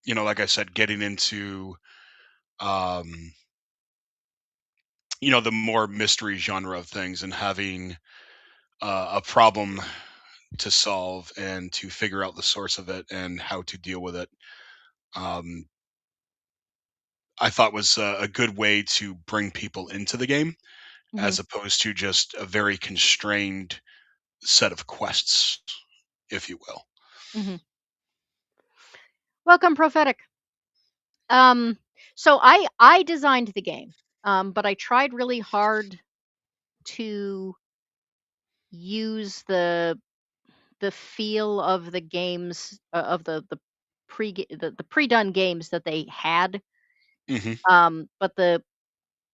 like I said, getting into, um, the more mystery genre of things and having a problem to solve and to figure out the source of it and how to deal with it. Um, I thought was a good way to bring people into the game Hmm. as opposed to just a very constrained set of quests, if you will. Hmm. Welcome, prophetic. Um, So I designed the game, but I tried really hard to use the feel of the games of the pre-done games that they had. Hmm. But the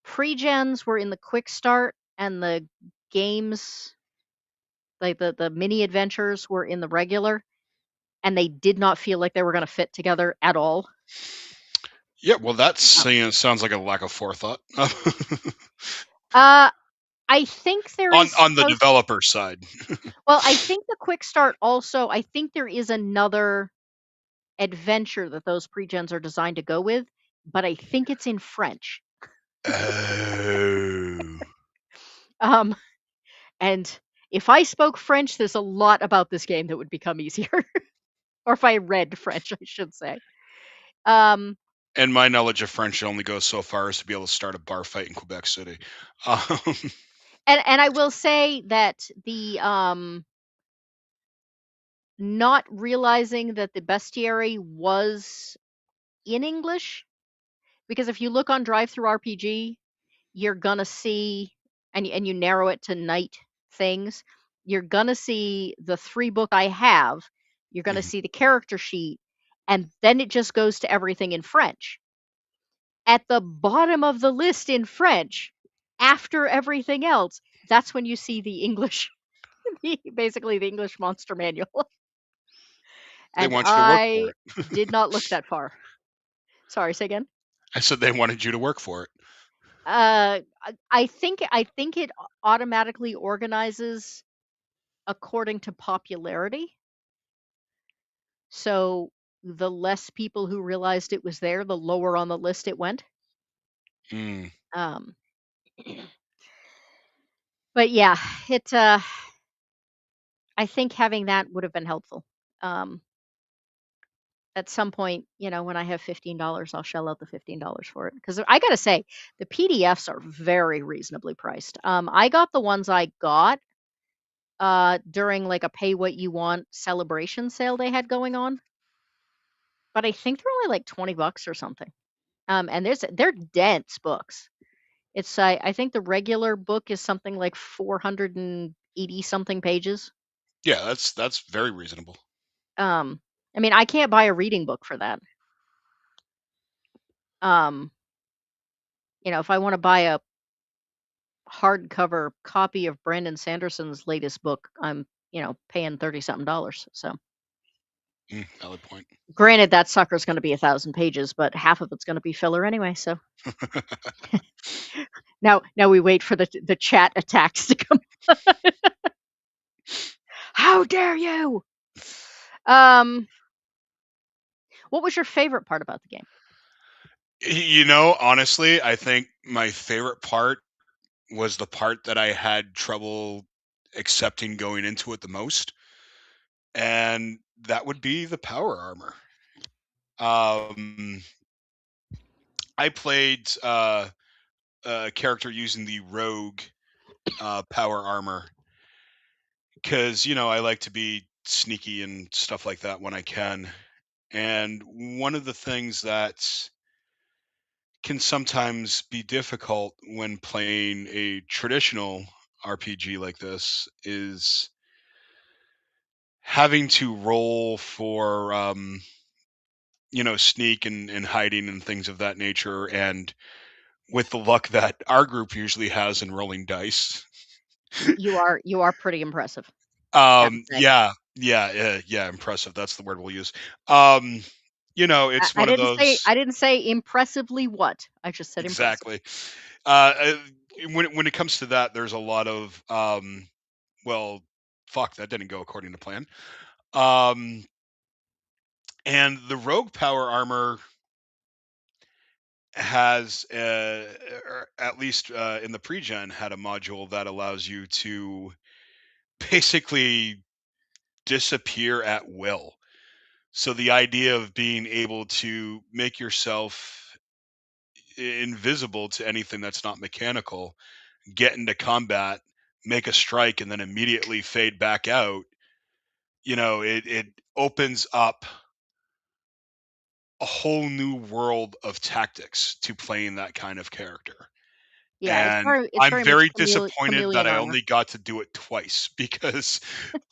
pre-gens were in the quick start, and the games like the mini adventures were in the regular, and they did not feel like they were going to fit together at all. Yeah, well, Um, sounds like a lack of forethought uh, I think there is on the supposed developer side. well, I think the quick start also, I think there is another adventure that those pre-gens are designed to go with, but I think it's in French. Oh. Um, and if I spoke French, there's a lot about this game that would become easier. Or if I read French, I should say. Um, And my knowledge of French only goes so far as to be able to start a bar fight in Quebec City. Um, and I will say that the not realizing that the bestiary was in English, because if you look on Drive Through RPG, you're gonna see, and you narrow it to night things, you're gonna see the 3 book I have, you're gonna mhm. see the character sheet, and then it just goes to everything in French. At the bottom of the list in French, after everything else, that's when you see the English, basically the English monster manual. They And want you to work for I it. did not look that far. Sorry, say again? I said they wanted you to work for it. I think it automatically organizes according to popularity. So the less people who realized it was there, the lower on the list it went. Mm. Um, but yeah, it. I think having that would have been helpful. Um, at some point, when I have $15, I'll shell out the $15 for it. Because I gotta say, the PDFs are very reasonably priced. I got the ones I got during like a pay what you want celebration sale they had going on, but I think they're only like $20 or something. And they're dense books. I think the regular book is something like 480 something pages. Yeah, that's very reasonable. Um, I mean, I can't buy a reading book for that. Um, if I want to buy a hardcover copy of Brandon Sanderson's latest book, I'm, paying 30 something dollars. So, Valid point. granted, that sucker's going to be 1,000 pages, but half of it's going to be filler anyway. So now we wait for the chat attacks to come. How dare you? Um, what was your favorite part about the game? Honestly, I think my favorite part was the part that I had trouble accepting going into it the most, and that would be the power armor. Um, I played a character using the rogue power armor because I like to be sneaky and stuff like that when I can. And one of the things that can sometimes be difficult when playing a traditional RPG like this is having to roll for sneak and hiding and things of that nature, and with the luck that our group usually has in rolling dice. You are pretty impressive, I would say. Yeah, impressive, that's the word we'll use. um it's I one of didn't say those. I didn't say impressively what. I just said impressive. Exactly. uh uh, when it comes to that, there's a lot of well, fuck, that didn't go according to plan. um and the rogue power armor has or at least in the pre-gen, had a module that allows you to basically disappear at will. So the idea of being able to make yourself invisible to anything that's not mechanical, get into combat, make a strike, and then immediately fade back out, it opens up a whole new world of tactics to playing that kind of character. Yeah, And it's I'm very much very disappointed that chameleon I armor. only got to do it twice because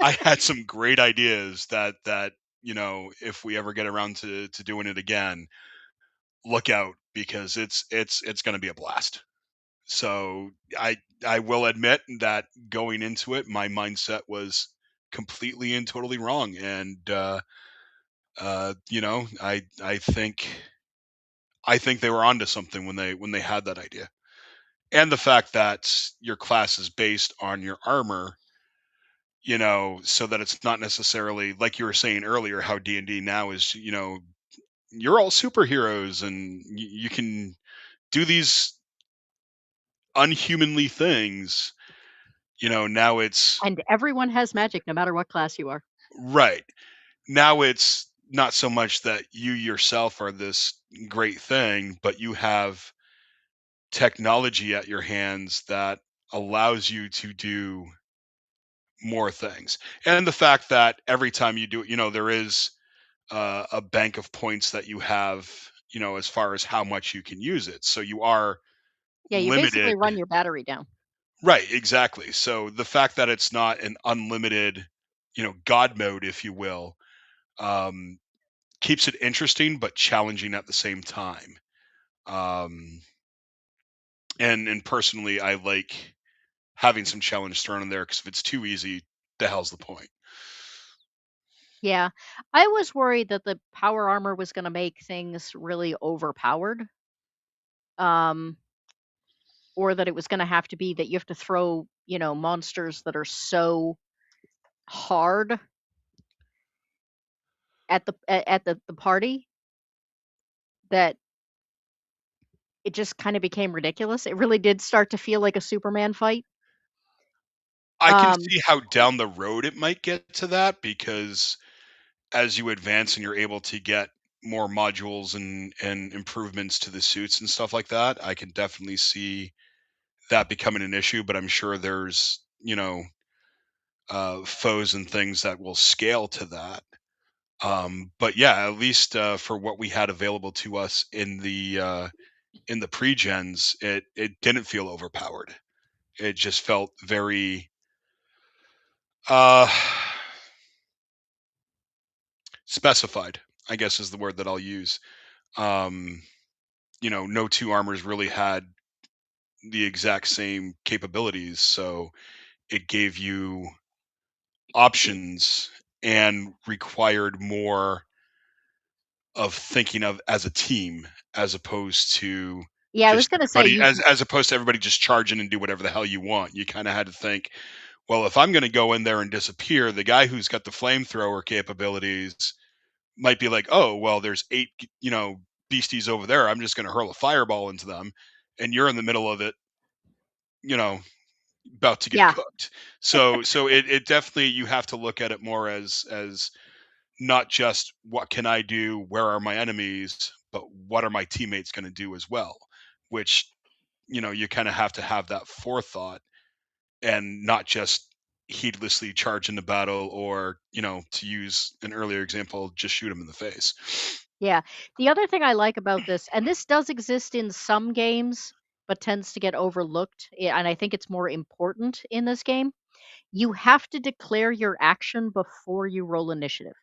I had some great ideas that if we ever get around to doing it again, look out because it's going to be a blast. So I will admit that going into it, my mindset was completely and totally wrong, and I think they were onto something when they had that idea, and the fact that your class is based on your armor, so that it's not necessarily like you were saying earlier, how D&D now is, you're all superheroes and you can do these unhumanly things. Now it's And everyone has magic no matter what class you are. right. Now it's not so much that you yourself are this great thing, but you have technology at your hands that allows you to do more things. And the fact that every time you do it, there is a bank of points that you have, as far as how much you can use it. So you are Yeah, you basically limited. run your battery down. Right, exactly. So the fact that it's not an unlimited, God mode, if you will, um, keeps it interesting but challenging at the same time. Um, and personally, I like having some challenge thrown in there because if it's too easy, the hell's the point? Yeah. I was worried that the power armor was gonna make things really overpowered, um, or that it was gonna have to be that you have to throw, monsters that are so hard at the party that it just kinda became ridiculous. It really did start to feel like a Superman fight. I can Um, see how down the road it might get to that because as you advance and you're able to get more modules and improvements to the suits and stuff like that, I can definitely see that becoming an issue. But I'm sure there's foes and things that will scale to that. But yeah, at least for what we had available to us in the pre-gens, it didn't feel overpowered. It just felt very uh specified, I guess is the word that I'll use. Um, no two armors really had the exact same capabilities, so it gave you options and required more of thinking of as a team as opposed to yeah, I was just gonna say everybody you as opposed to everybody just charging and do whatever the hell you want. You kind of had to think, well, if I'm going to go in there and disappear, the guy who's got the flamethrower capabilities might be like, oh, well, there's eight, beasties over there. I'm just going to hurl a fireball into them, and you're in the middle of it, you know, about to get yeah, cooked. So it definitely you have to look at it more as not just what can I do, where are my enemies, but what are my teammates going to do as well, which you kind of have to have that forethought and not just heedlessly charge into battle or to use an earlier example just shoot them in the face. yeah. The other thing I like about this, and this does exist in some games, but tends to get overlooked, and I think it's more important in this game. You have to declare your action before you roll initiative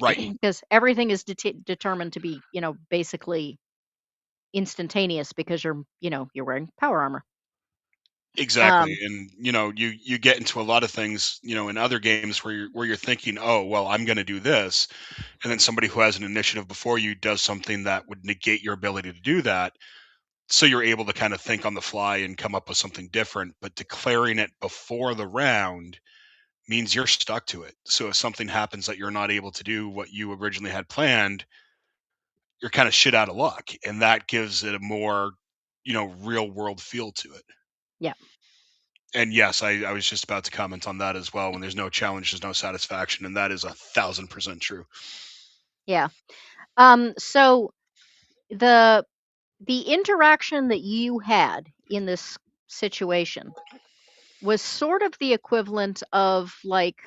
Right. because everything is determined to be, basically instantaneous because you're wearing power armor. Exactly. Um, And you get into a lot of things, in other games where you're thinking, "Oh, well, I'm going to do this." And then somebody who has an initiative before you does something that would negate your ability to do that. So you're able to kind of think on the fly and come up with something different, but declaring it before the round means you're stuck to it. So if something happens that you're not able to do what you originally had planned, you're kind of shit out of luck. And that gives it a more, real world feel to it. yeah, And yes, I was just about to comment on that as well. When there's no challenge, there's no satisfaction. And that is 1,000% true. yeah. So the the interaction that you had in this situation was sort of the equivalent of like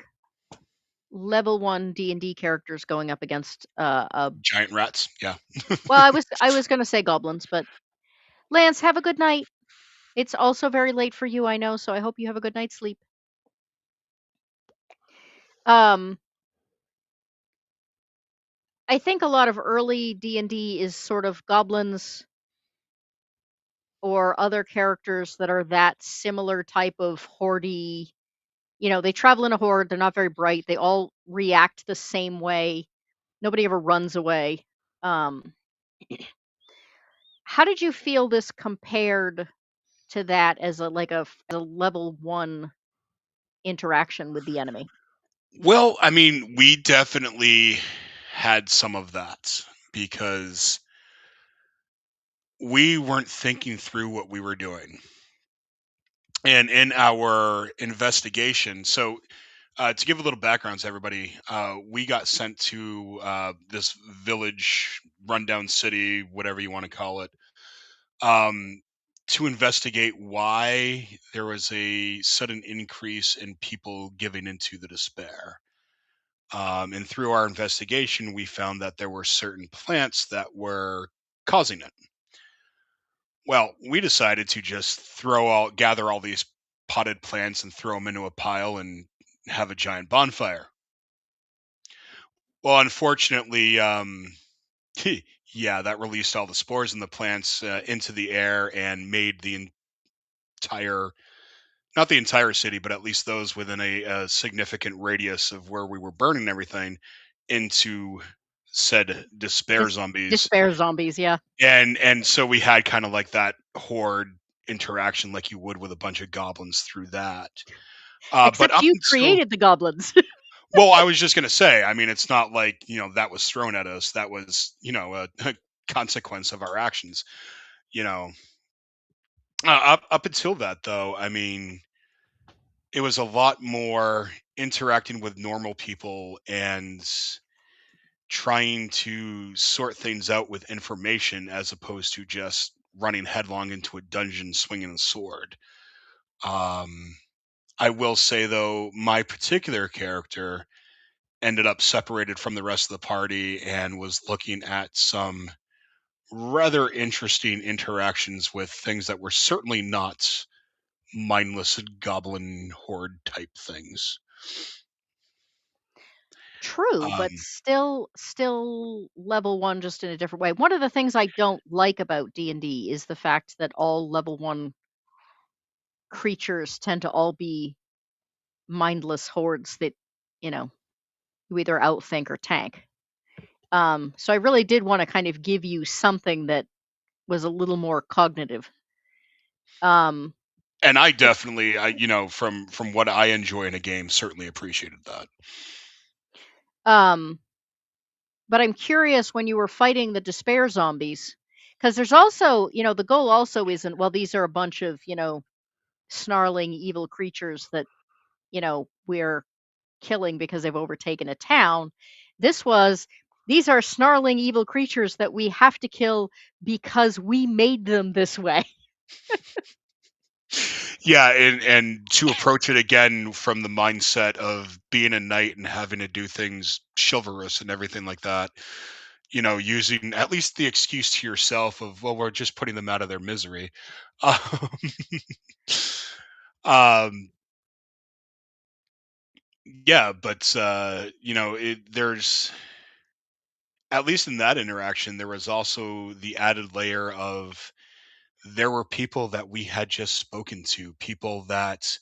level 1 D&D characters going up against a Giant rats. Yeah. well, I was going to say goblins, but Lance, have a good night. It's also very late for you, I know, so I hope you have a good night's sleep. Um I think a lot of early D&D is sort of goblins or other characters that are that similar type of hordy. You know, they travel in a horde, they're not very bright, they all react the same way. Nobody ever runs away. Um, how did you feel this compared to that as a as a level 1 interaction with the enemy? Well, I mean, we definitely had some of that because we weren't thinking through what we were doing. And in our investigation, so to give a little background to everybody, we got sent to this village, rundown city, whatever you want to call it, um, to investigate why there was a sudden increase in people giving into the despair. And through our investigation, we found that there were certain plants that were causing it. Well, we decided to just gather all these potted plants and throw them into a pile and have a giant bonfire. Well, unfortunately, yeah, that released all the spores in the plants into the air and made the entire, not the entire city, but at least those within a significant radius of where we were burning everything into said despair Dis- zombies. Despair zombies, yeah. And so we had kind of like that horde interaction like you would with a bunch of goblins through that. But Except up you until, created the goblins. well, I was just going to say, I mean, it's not like, that was thrown at us. That was, a consequence of our actions, you know. Up until that, though, I mean, it was a lot more interacting with normal people and trying to sort things out with information as opposed to just running headlong into a dungeon swinging a sword. Um, I will say, though, my particular character ended up separated from the rest of the party and was looking at some rather interesting interactions with things that were certainly not mindless goblin horde type things. True, but Um, still level 1 just in a different way. One of the things I don't like about D&D is the fact that all level 1 creatures tend to all be mindless hordes that, you know, you either outthink or tank. So I really did want to kind of give you something that was a little more cognitive. Um, and I but definitely, from what I enjoy in a game, certainly appreciated that. um, but I'm curious when you were fighting the despair zombies, because there's also, the goal also isn't, well, these are a bunch of, snarling evil creatures that, we're killing because they've overtaken a town. This was, these are snarling evil creatures that we have to kill because we made them this way. Yeah, and to approach it again from the mindset of being a knight and having to do things chivalrous and everything like that, using at least the excuse to yourself of, well, we're just putting them out of their misery. Um, um, yeah, but there's, at least in that interaction, there was also the added layer of there were people that we had just spoken to, people that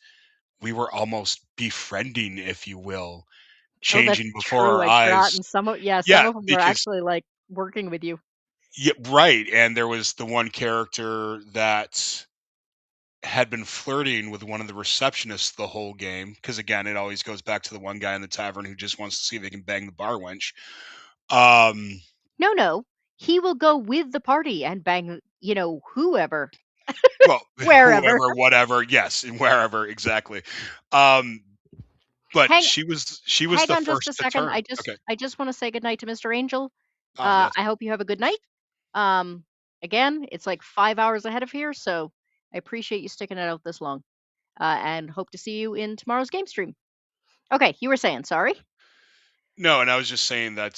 we were almost befriending, if you will, Oh, that's changing before true. our I'd eyes. forgotten some of, yeah, some Yeah, of them were because actually like working with you. yeah, right. And there was the one character that had been flirting with one of the receptionists the whole game. Because again, it always goes back to the one guy in the tavern who just wants to see if he can bang the bar wench. Um, No, no. He will go with the party and bang, whoever, well, wherever. whoever, whatever, yes, and wherever exactly. Um, but Hang she was hang the on just first a to second. turn. Okay. I just want to say goodnight to Mr. Angel. Ah, yes. I hope you have a good night. Um, again, it's like 5 hours ahead of here, so I appreciate you sticking it out this long. And hope to see you in tomorrow's game stream. Okay, you were saying, sorry. No, and I was just saying that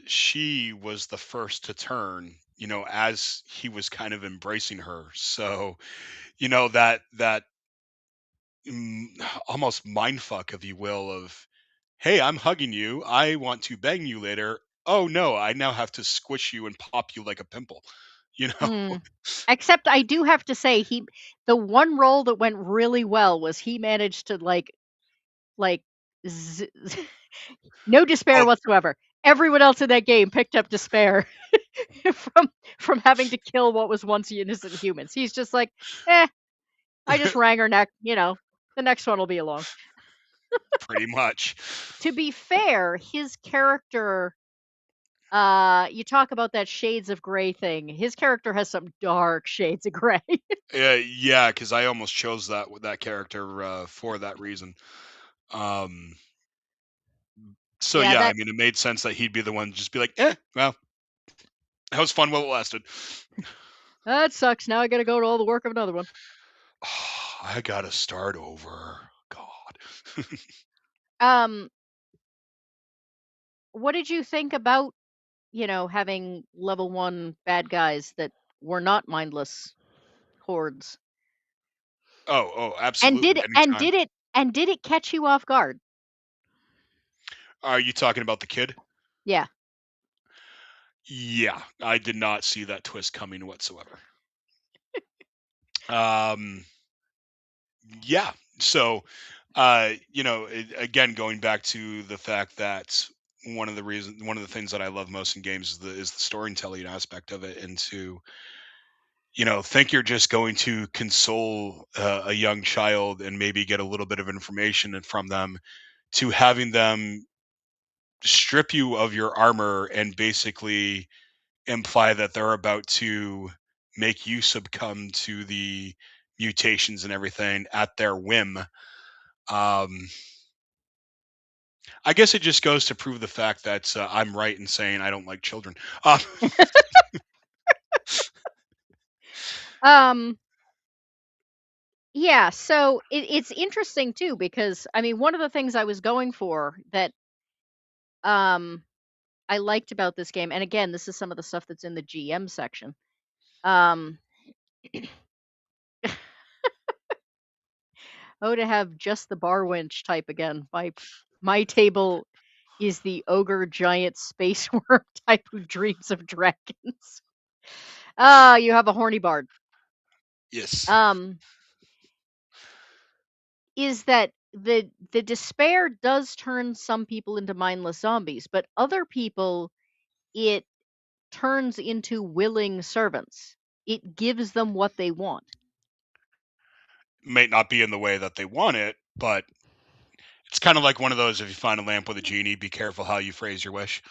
she was the first to turn, as he was kind of embracing her. So, that mm, almost mind fuck, if you will, of, hey, I'm hugging you. I want to bang you later. Oh no, I now have to squish you and pop you like a pimple. You know? Mm. Except I do have to say the one role that went really well was he managed to like z no despair Oh, whatsoever. Everyone else in that game picked up despair from from having to kill what was once innocent humans. He's just like, "Eh, I just wrang her neck, the next one will be along." pretty much. To be fair, his character, you talk about that shades of gray thing. His character has some dark shades of gray. Yeah, because I almost chose that character for that reason. Um, so Yeah, yeah, I mean, it made sense that he'd be the one to just be like, well, that was fun while it lasted. that sucks. Now I got to go to all the work of another one. I gotta start over. God. Um, what did you think about, having level 1 bad guys that were not mindless hordes? Oh, And absolutely. did and Anytime. did it and did it catch you off guard? Are you talking about the kid? Yeah. Yeah, I did not see that twist coming whatsoever. Um, yeah. So, again, going back to the fact that one of the things that I love most in games is the storytelling aspect of it, and to think you're just going to console a young child and maybe get a little bit of information from them, to having them strip you of your armor and basically imply that they're about to make you succumb to the mutations and everything at their whim. Um, I guess it just goes to prove the fact that I'm right in saying I don't like children. Uh, Um, yeah, so it's interesting too because I mean one of the things I was going for that um I liked about this game, and again, this is some of the stuff that's in the GM section. Um, oh, to have just the bar winch type again. My table is the ogre giant space worm type who dreams of dragons. Ah, you have a horny bard. yes, Um, is that the despair does turn some people into mindless zombies, but other people it turns into willing servants. It gives them what they want. may not be in the way that they want it, but it's kind of like one of those: if you find a lamp with a genie, be careful how you phrase your wish,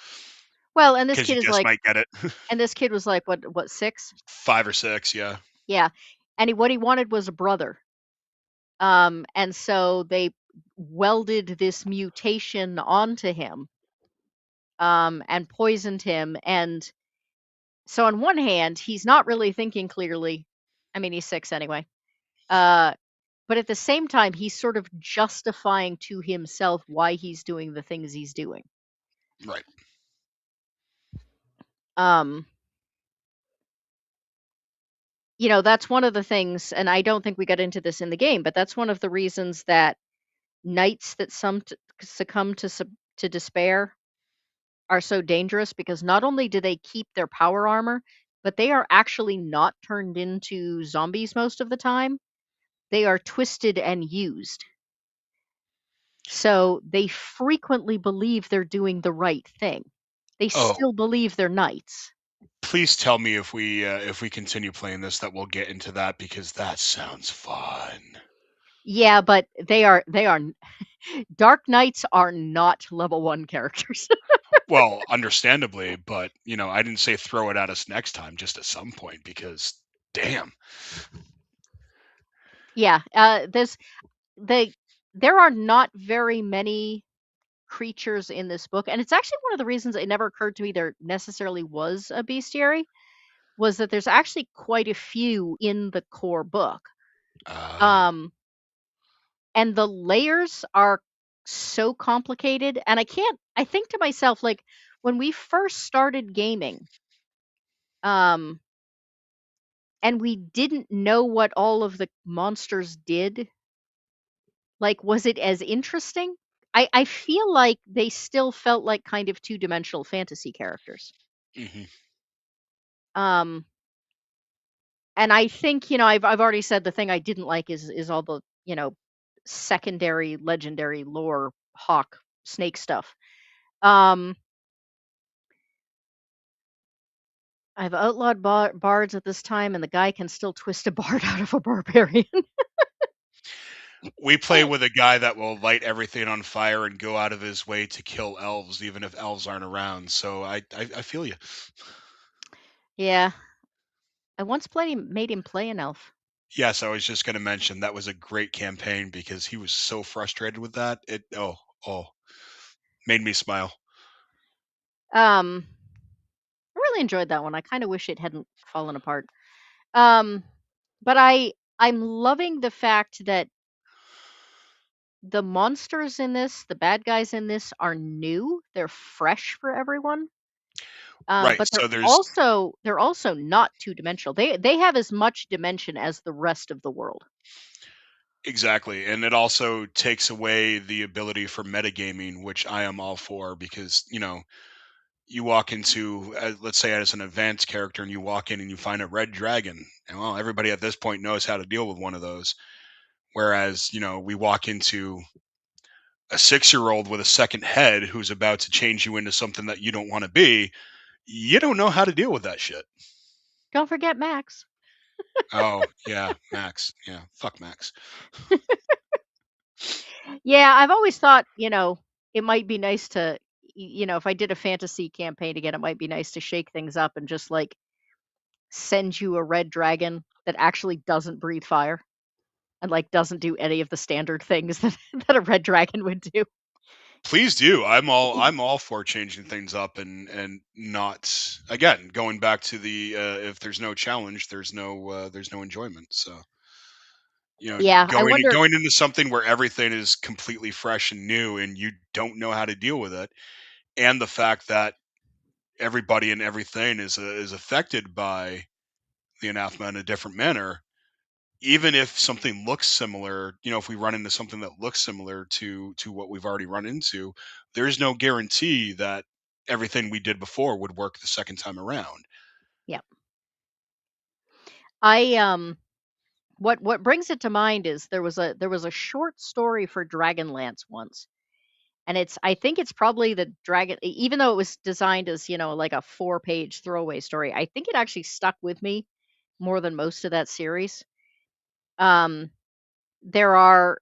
Well, and this because you kid is just like, might get it. and this kid was like, what 6? 5 or 6, yeah. Yeah, and what he wanted was a brother. And so they welded this mutation onto him, and poisoned him. And so on one hand, he's not really thinking clearly. I mean, he's 6 anyway. Uh, but at the same time, he's sort of justifying to himself why he's doing the things he's doing. Right. Um, that's one of the things, and I don't think we got into this in the game, but that's one of the reasons that knights that succumb to despair are so dangerous, because not only do they keep their power armor, but they are actually not turned into zombies most of the time. They are twisted and used. So they frequently believe they're doing the right thing. They Oh, still believe they're knights. please tell me if we continue playing this that we'll get into that, because that sounds fun. Yeah, but they are dark knights are not level 1 characters. Well, understandably, but I didn't say throw it at us next time, just at some point, because damn. Yeah, they there are not very many creatures in this book, and it's actually one of the reasons it never occurred to me there necessarily was a bestiary, was that there's actually quite a few in the core book. Uh, Um, and the layers are so complicated, and I think to myself, like, when we first started gaming, um, and we didn't know what all of the monsters did, like, was it as interesting? I feel like they still felt like kind of two-dimensional fantasy characters. Hmm. Um, and I think, I've already said the thing I didn't like is all the, secondary legendary lore hawk snake stuff. Um, I've outlawed bards at this time, and the guy can still twist a bard out of a barbarian. We play with a guy that will light everything on fire and go out of his way to kill elves, even if elves aren't around. So I feel you. Yeah, I once made him play an elf. Yes, I was just going to mention that was a great campaign because he was so frustrated with that. Oh, made me smile. Um, I really enjoyed that one. I kind of wish it hadn't fallen apart. Um, but I'm loving the fact that the monsters in this, the bad guys in this, are new. They're fresh for everyone. Right. But So there's they're also not two dimensional. They have as much dimension as the rest of the world. exactly, and it also takes away the ability for metagaming, which I am all for because you walk into, let's say, as an advanced character, and you walk in and you find a red dragon, and well, everybody at this point knows how to deal with one of those. Whereas, we walk into a 6-year old with a second head who's about to change you into something that you don't want to be, you don't know how to deal with that shit. Don't forget Max. Oh, yeah, Max. Yeah, fuck Max. Yeah, I've always thought, it might be nice to, if I did a fantasy campaign again, it might be nice to shake things up and just like send you a red dragon that actually doesn't breathe fire and like doesn't do any of the standard things that a red dragon would do. Please do. I'm all for changing things up and not, again, going back to the if there's no challenge, there's no enjoyment. So, Yeah, I going wonder. going into something where everything is completely fresh and new and you don't know how to deal with it, and the fact that everybody and everything is affected by the anathema in a different manner. Even if something looks similar, if we run into something that looks similar to what we've already run into, there's no guarantee that everything we did before would work the second time around. Yeah, I what brings it to mind is there was a short story for Dragonlance once. And I think it's probably the dragon, even though it was designed as, like a 4-page throwaway story, I think it actually stuck with me more than most of that series. Um, there are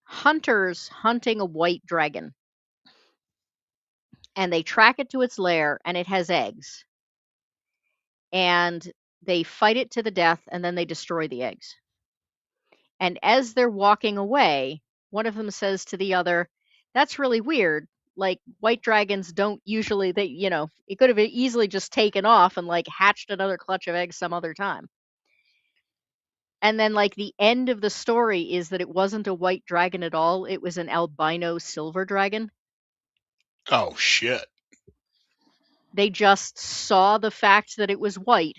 hunters hunting a white dragon, and they track it to its lair, and it has eggs. And they fight it to the death, and then they destroy the eggs. And as they're walking away, one of them says to the other, "That's really weird. Like, white dragons don't usually, it could have easily just taken off and like hatched another clutch of eggs some other time." And then, like, the end of the story is that it wasn't a white dragon at all. It was an albino silver dragon. Oh shit. They just saw the fact that it was white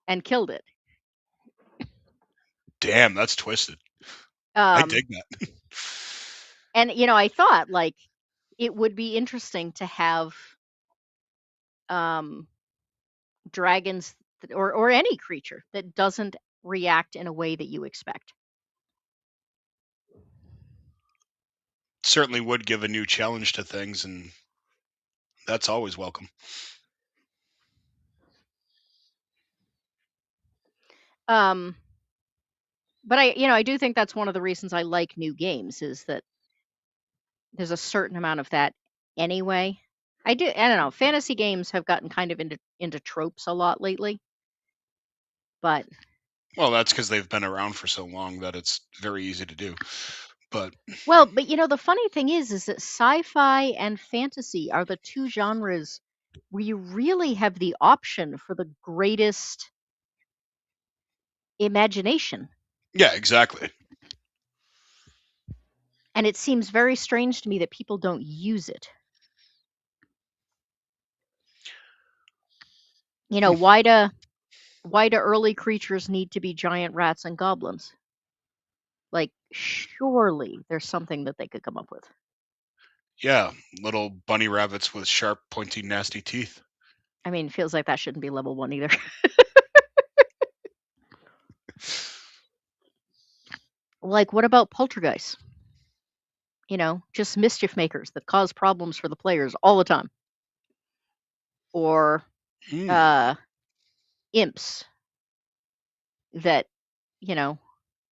and killed it. Damn, that's twisted. I Um, dig that. and, I thought, like, it would be interesting to have um, dragons or any creature that doesn't react in a way that you expect. Certainly would give a new challenge to things, and that's always welcome. Um, but I do think that's one of the reasons I like new games is that there's a certain amount of that anyway. I don't know. Fantasy games have gotten kind of into tropes a lot lately, but Well, that's because they've been around for so long that it's very easy to do. But but the funny thing is that sci-fi and fantasy are the two genres where you really have the option for the greatest imagination. yeah, exactly. And it seems very strange to me that people don't use it. You know, why do early creatures need to be giant rats and goblins? Like, surely there's something that they could come up with. Yeah, little bunny rabbits with sharp, pointy, nasty teeth. I mean, it feels like that shouldn't be level 1 either. Like, what about poltergeists? You know, just mischief makers that cause problems for the players all the time. Or Hmm. uh, imps that, you know,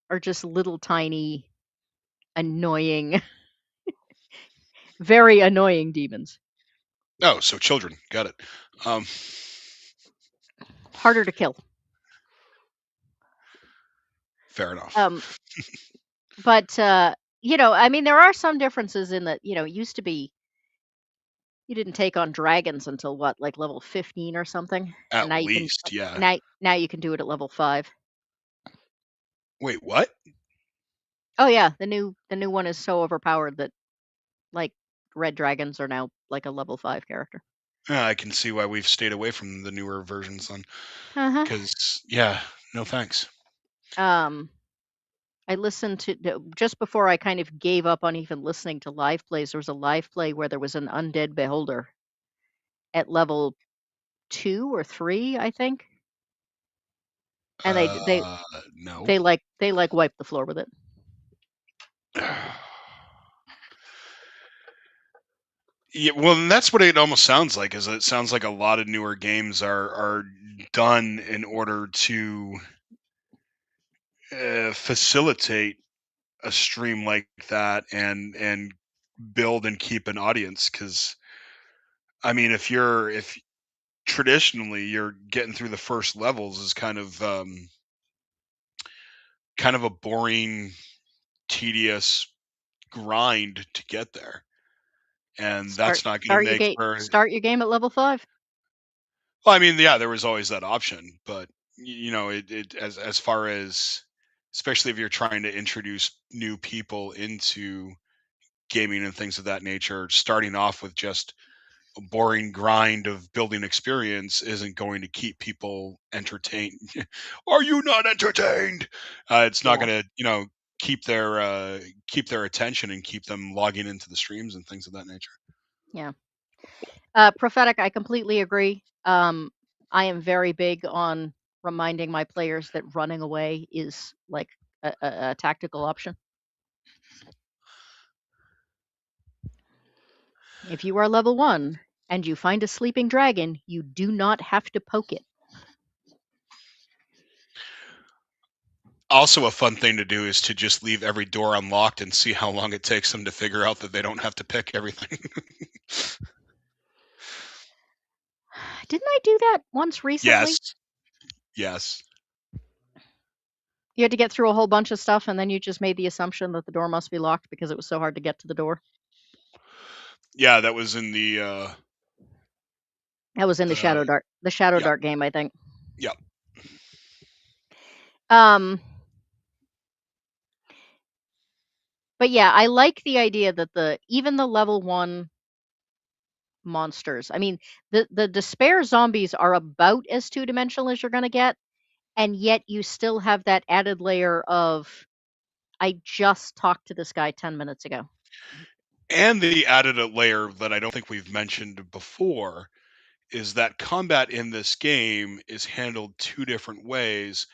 are just little tiny, annoying, very annoying demons. Oh, so children. Got it. Harder to kill. Fair enough. Um, but, you know, I mean, there are some differences in that, you know, it used to be you didn't take on dragons until what, like level 15 or something? And At now you can least, yeah. now you can do it at level 5. Wait, what? Oh yeah, the new one is so overpowered that like red dragons are now like a level 5 character. I can see why we've stayed away from the newer versions on. Uh-huh. Because, yeah, no thanks. Um I listened to just before I kind of gave up on even listening to live plays. There was a live play where there was an undead beholder at level 2 or 3, I think, and No. they like wiped the floor with it. Yeah, well, and that's what it almost sounds like. Is it sounds like a lot of newer games are done in order to facilitate a stream like that and build and keep an audience. Because I mean, if traditionally you're getting through the first levels is kind of a boring, tedious grind to get there, and Start that's not going to start your make game for. start your game at level 5. Well, I mean, yeah, there was always that option, but it as far as, especially if you're trying to introduce new people into gaming and things of that nature, starting off with just a boring grind of building experience isn't going to keep people entertained. Are you not entertained? It's not Yeah. going to, keep their attention and keep them logging into the streams and things of that nature. Yeah. Prophetic, I completely agree. I am very big on reminding my players that running away is like a tactical option. If you are level 1 and you find a sleeping dragon, you do not have to poke it. Also, a fun thing to do is to just leave every door unlocked and see how long it takes them to figure out that they don't have to pick everything. Didn't I do that once recently? Yes. Yes. You had to get through a whole bunch of stuff and then you just made the assumption that the door must be locked because it was so hard to get to the door. Yeah, that was in That was in the the Shadow yeah, Dark game, I think. yeah. Um but yeah, I like the idea that even the level 1 monsters. I mean, the despair zombies are about as two-dimensional as you're going to get, and yet you still have that added layer of I just talked to this guy 10 minutes ago. And the added a layer that I don't think we've mentioned before is that combat in this game is handled two different ways,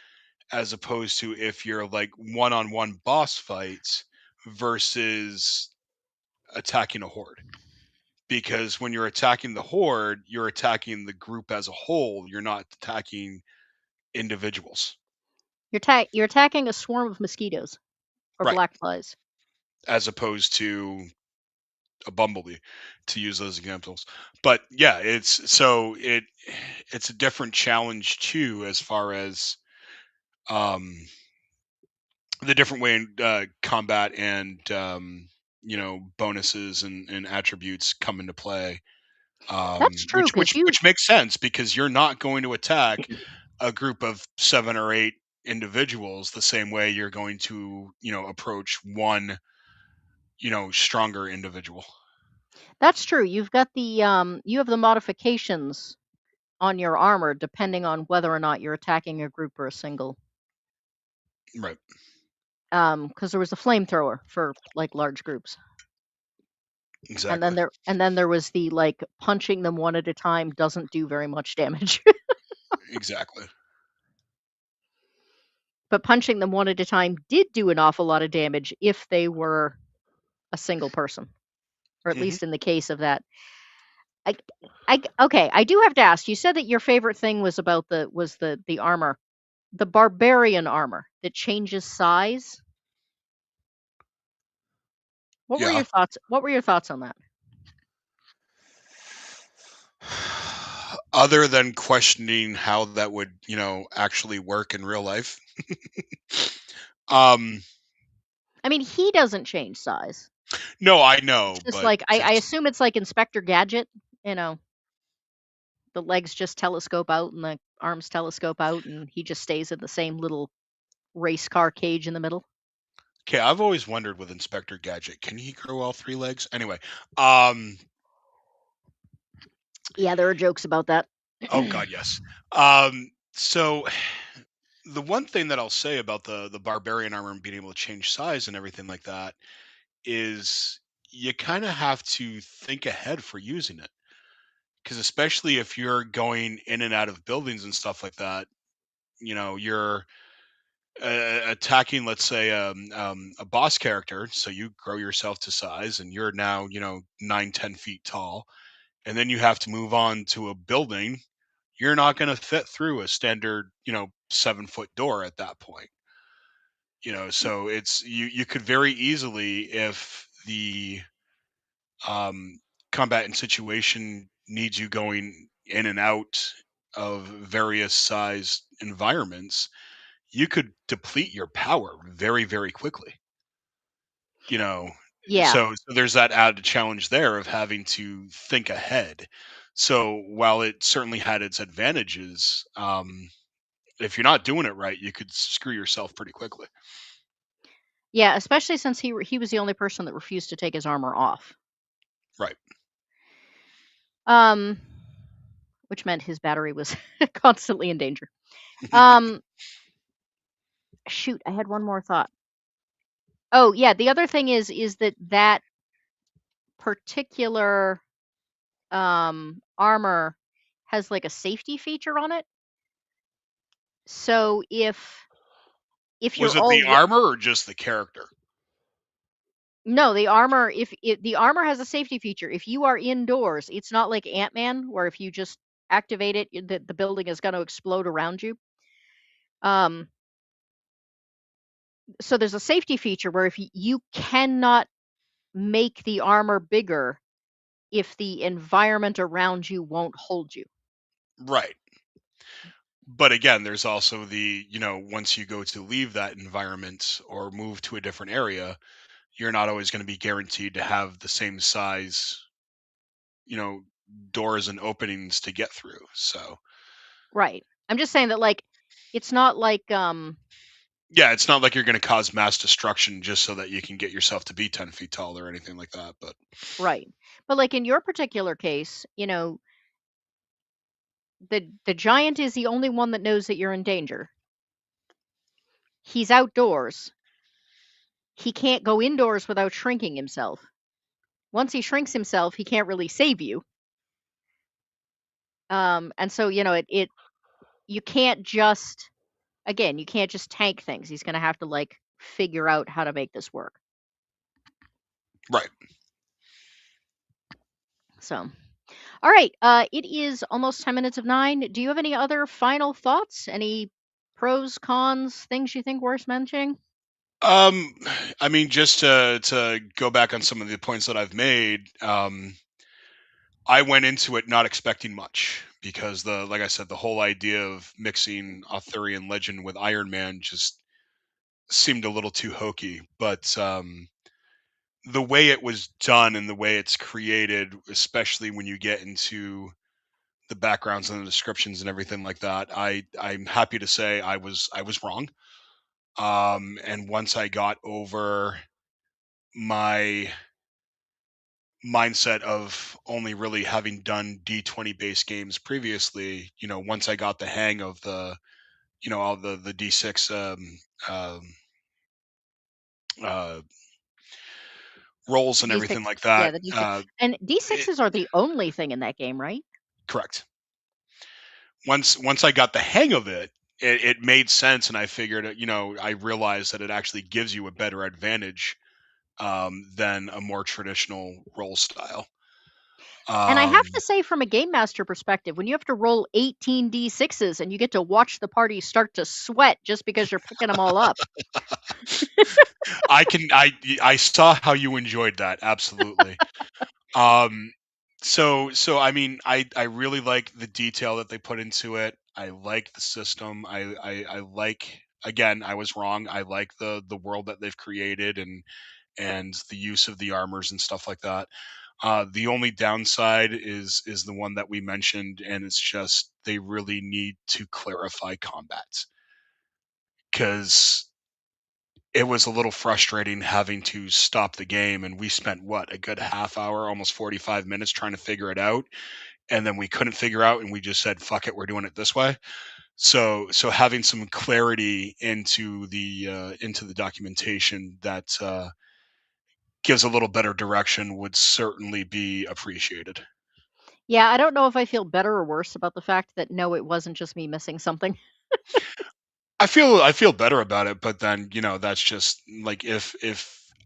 as opposed to if you're like one-on-one boss fights versus attacking a horde. Because when you're attacking the horde, you're attacking the group as a whole. You're not attacking individuals. You're attacking a swarm of mosquitoes or Right. black flies. As opposed to a bumblebee, to use those examples. But yeah, it's a different challenge too, as far as um the different way in combat and bonuses and attributes come into play. That's true Which because you which makes sense, because you're not going to attack a group of 7 or 8 individuals the same way you're going to approach one stronger individual. That's true. You've got you have the modifications on your armor depending on whether or not you're attacking a group or a single. Right. Because there was a flamethrower for like large groups, and Exactly. then there was the like punching them one at a time doesn't do very much damage, Exactly. but punching them one at a time did do an awful lot of damage if they were a single person, or at Hmm. least in the case of that. I, okay. I do have to ask. You said that your favorite thing was about the armor, the barbarian armor that changes size. What were Yeah. your thoughts? What were your thoughts on that? Other than questioning how that would, actually work in real life. um, I mean, he doesn't change size. no, I It's know, just but like I just assume it's like Inspector Gadget. You know, the legs just telescope out and the arms telescope out, and he just stays in the same little race car cage in the middle. okay. I've always wondered with Inspector Gadget, can he grow all three legs? Anyway, um, Yeah, there are jokes about that. oh God, yes. So the one thing that I'll say about the barbarian armor and being able to change size and everything like that is you kind of have to think ahead for using it, because especially if you're going in and out of buildings and stuff like that, you're attacking, let's say, a boss character, so you grow yourself to size and you're now 9-10 feet tall, and then you have to move on to a building. You're not going to fit through a standard 7-foot door at that point. So it's you could very easily, if the um, combat and situation needs you going in and out of various size environments, you could deplete your power very, very quickly. You know, Yeah, so there's that added challenge there of having to think ahead. So while it certainly had its advantages, if you're not doing it right, you could screw yourself pretty quickly. yeah, especially since he was the only person that refused to take his armor off. Right. Um, which meant his battery was constantly in danger. Um, shoot, I had one more thought. Oh, yeah, the other thing is that particular armor has like a safety feature on it. So if Was you're it the all armor or just the character? no, the armor if it the armor has a safety feature. If you are indoors, it's not like Ant-Man where if you just activate it, the building is going to explode around you. Um, so there's a safety feature where if you cannot make the armor bigger if the environment around you won't hold you. Right. But again, there's also the, once you go to leave that environment or move to a different area, you're not always going to be guaranteed to have the same size, you know, doors and openings to get through. So, Right. I'm just saying that like it's not like yeah, it's not like you're going to cause mass destruction just so that you can get yourself to be 10 feet tall or anything like that. But right. But like in your particular case, the giant is the only one that knows that you're in danger. He's outdoors. He can't go indoors without shrinking himself. Once he shrinks himself, he can't really save you. And so it you can't just again, you can't just tank things. He's going to have to like figure out how to make this work. right. So, all right, it is almost 10 minutes of 9. Do you have any other final thoughts? Any pros, cons, things you think worth mentioning? Um, I mean, just to go back on some of the points that I've made, I went into it not expecting much because like I said, the whole idea of mixing Arthurian legend with Iron Man just seemed a little too hokey. But the way it was done and the way it's created, especially when you get into the backgrounds and the descriptions and everything like that, I'm happy to say I was wrong. And once I got over my mindset of only really having done D20 based games previously, once I got the hang of all the D6 um, uh, rolls and everything D6. like Yeah, that. the D6. And It, D6s are the only thing in that game, right? correct. Once I got the hang of it made sense, and I figured, I realized that it actually gives you a better advantage than a more traditional roll style. And I Um, have to say, from a game master perspective, when you have to roll 18 D6s and you get to watch the party start to sweat just because you're picking them all up. I saw how you enjoyed that. Absolutely. Um, so I mean, I really like the detail that they put into it. I like the system. I like, again, I was wrong. I like the world that they've created, and the use of the armors and stuff like that. The only downside is the one that we mentioned, and it's just they really need to clarify combat, because it was a little frustrating having to stop the game, and we spent what, a good half hour, almost 45 minutes trying to figure it out, and then we couldn't figure out, and we just said fuck it, we're doing it this way. So having some clarity into the documentation that gives a little better direction would certainly be appreciated. Yeah, I don't know if I feel better or worse about the fact that no, it wasn't just me missing something. I feel better about it, but then, that's just like, if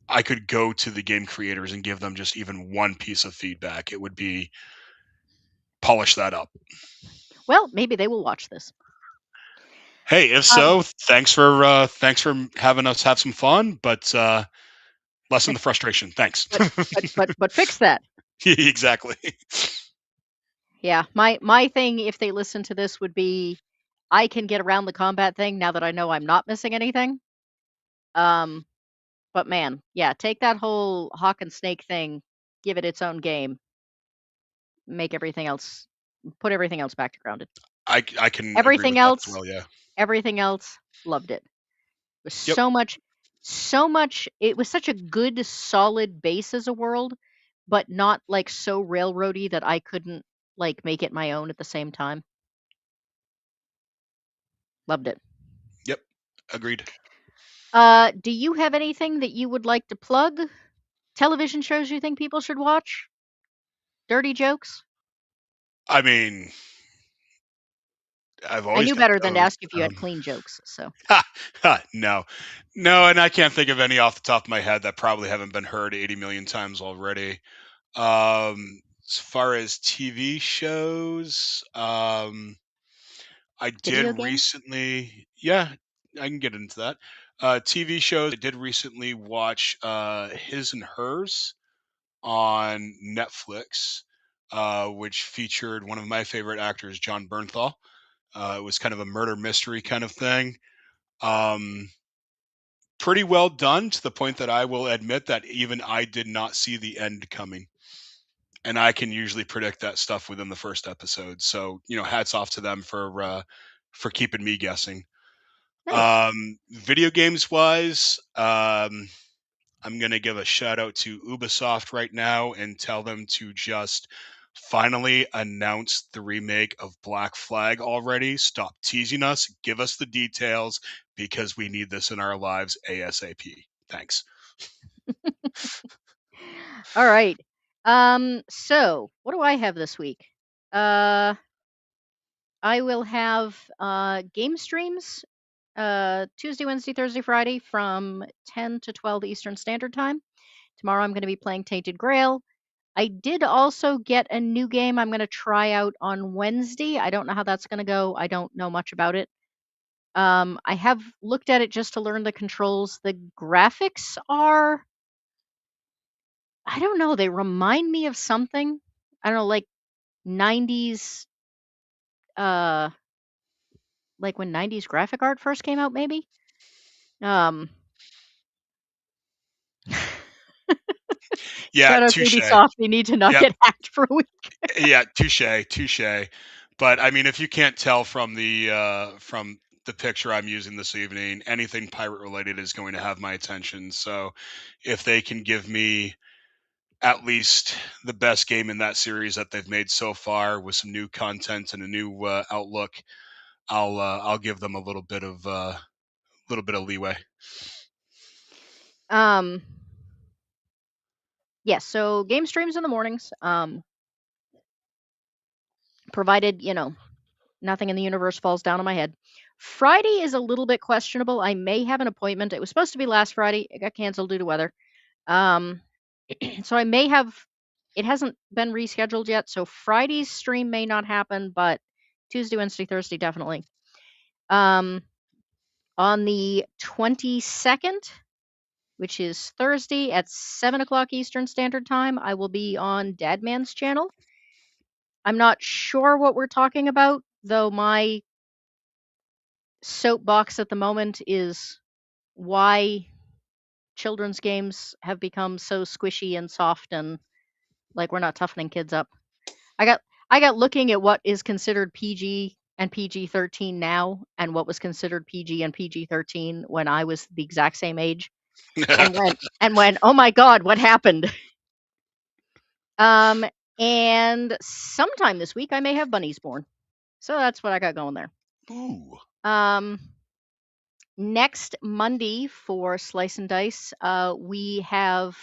I could go to the game creators and give them just even one piece of feedback, it would be polish that up. Well, maybe they will watch this. Hey, if Um, so, thanks for having us have some fun, but lessen the frustration. Thanks. but but fix that. Exactly. Yeah, my thing if they listen to this would be I can get around the combat thing now that I know I'm not missing anything. Um, but man, yeah, take that whole hawk and snake thing, give it its own game, make everything else, put everything else back to grounded. I can agree Everything with that as else, well. Yeah. everything else, loved it. It was Yep. so much. It was such a good, solid base as a world, but not like so railroady that I couldn't like make it my own at the same time. Loved it. Yep. Agreed. Do you have anything that you would like to plug? Television shows you think people should watch? Dirty jokes? I mean, I've I always knew got better than to those. ask if you had clean jokes, so. No, no, and I can't think of any off the top of my head that probably haven't been heard 80 million times already. As far as TV shows, I did Video games? recently, yeah, I can get into that. TV shows, I did recently watch His and Hers on Netflix, which featured one of my favorite actors, John Bernthal. It was kind of a murder mystery kind of thing. Um, Pretty well done, to the point that I will admit that even I did not see the end coming. And I can usually predict that stuff within the first episode. So, hats off to them for keeping me guessing. Nice. Video games wise, I'm gonna give a shout out to Ubisoft right now and tell them to just finally announce the remake of Black Flag already. Stop teasing us. Give us the details, because we need this in our lives ASAP. Thanks. All right. So what do I have this week? Uh, I will have game streams Tuesday, Wednesday, Thursday, Friday from 10 to 12 Eastern Standard Time. Tomorrow I'm going to be playing Tainted Grail. I did also get a new game I'm going to try out on Wednesday. I don't know how that's going to go. I don't know much about it. I have looked at it just to learn the controls. The graphics are, I don't know, they remind me of something. I don't know, like 90s, uh, like when 90s graphic art first came out, maybe. Um, Yeah, shout out to touche. Ubisoft. They need to not Yep. get hacked for a week. Yeah, touche, touche. But I mean, if you can't tell from the picture I'm using this evening, anything pirate related is going to have my attention. So if they can give me at least the best game in that series that they've made so far with some new content and a new outlook, I'll give them a little bit of leeway. Yes, so game streams in the mornings. Provided, nothing in the universe falls down on my head. Friday is a little bit questionable. I may have an appointment. It was supposed to be last Friday. It got canceled due to weather. So I may have, it hasn't been rescheduled yet. So Friday's stream may not happen, but Tuesday, Wednesday, Thursday, definitely. On the 22nd, which is Thursday at 7 o'clock Eastern Standard Time, I will be on Dadman's channel. I'm not sure what we're talking about, though my soapbox at the moment is why children's games have become so squishy and soft and like we're not toughening kids up. I got looking at what is considered PG and PG-13 now and what was considered PG and PG-13 when I was the exact same age and went, oh my God, what happened? And sometime this week I may have bunnies born. So that's what I got going there. Ooh. Next Monday for Slice and Dice, we have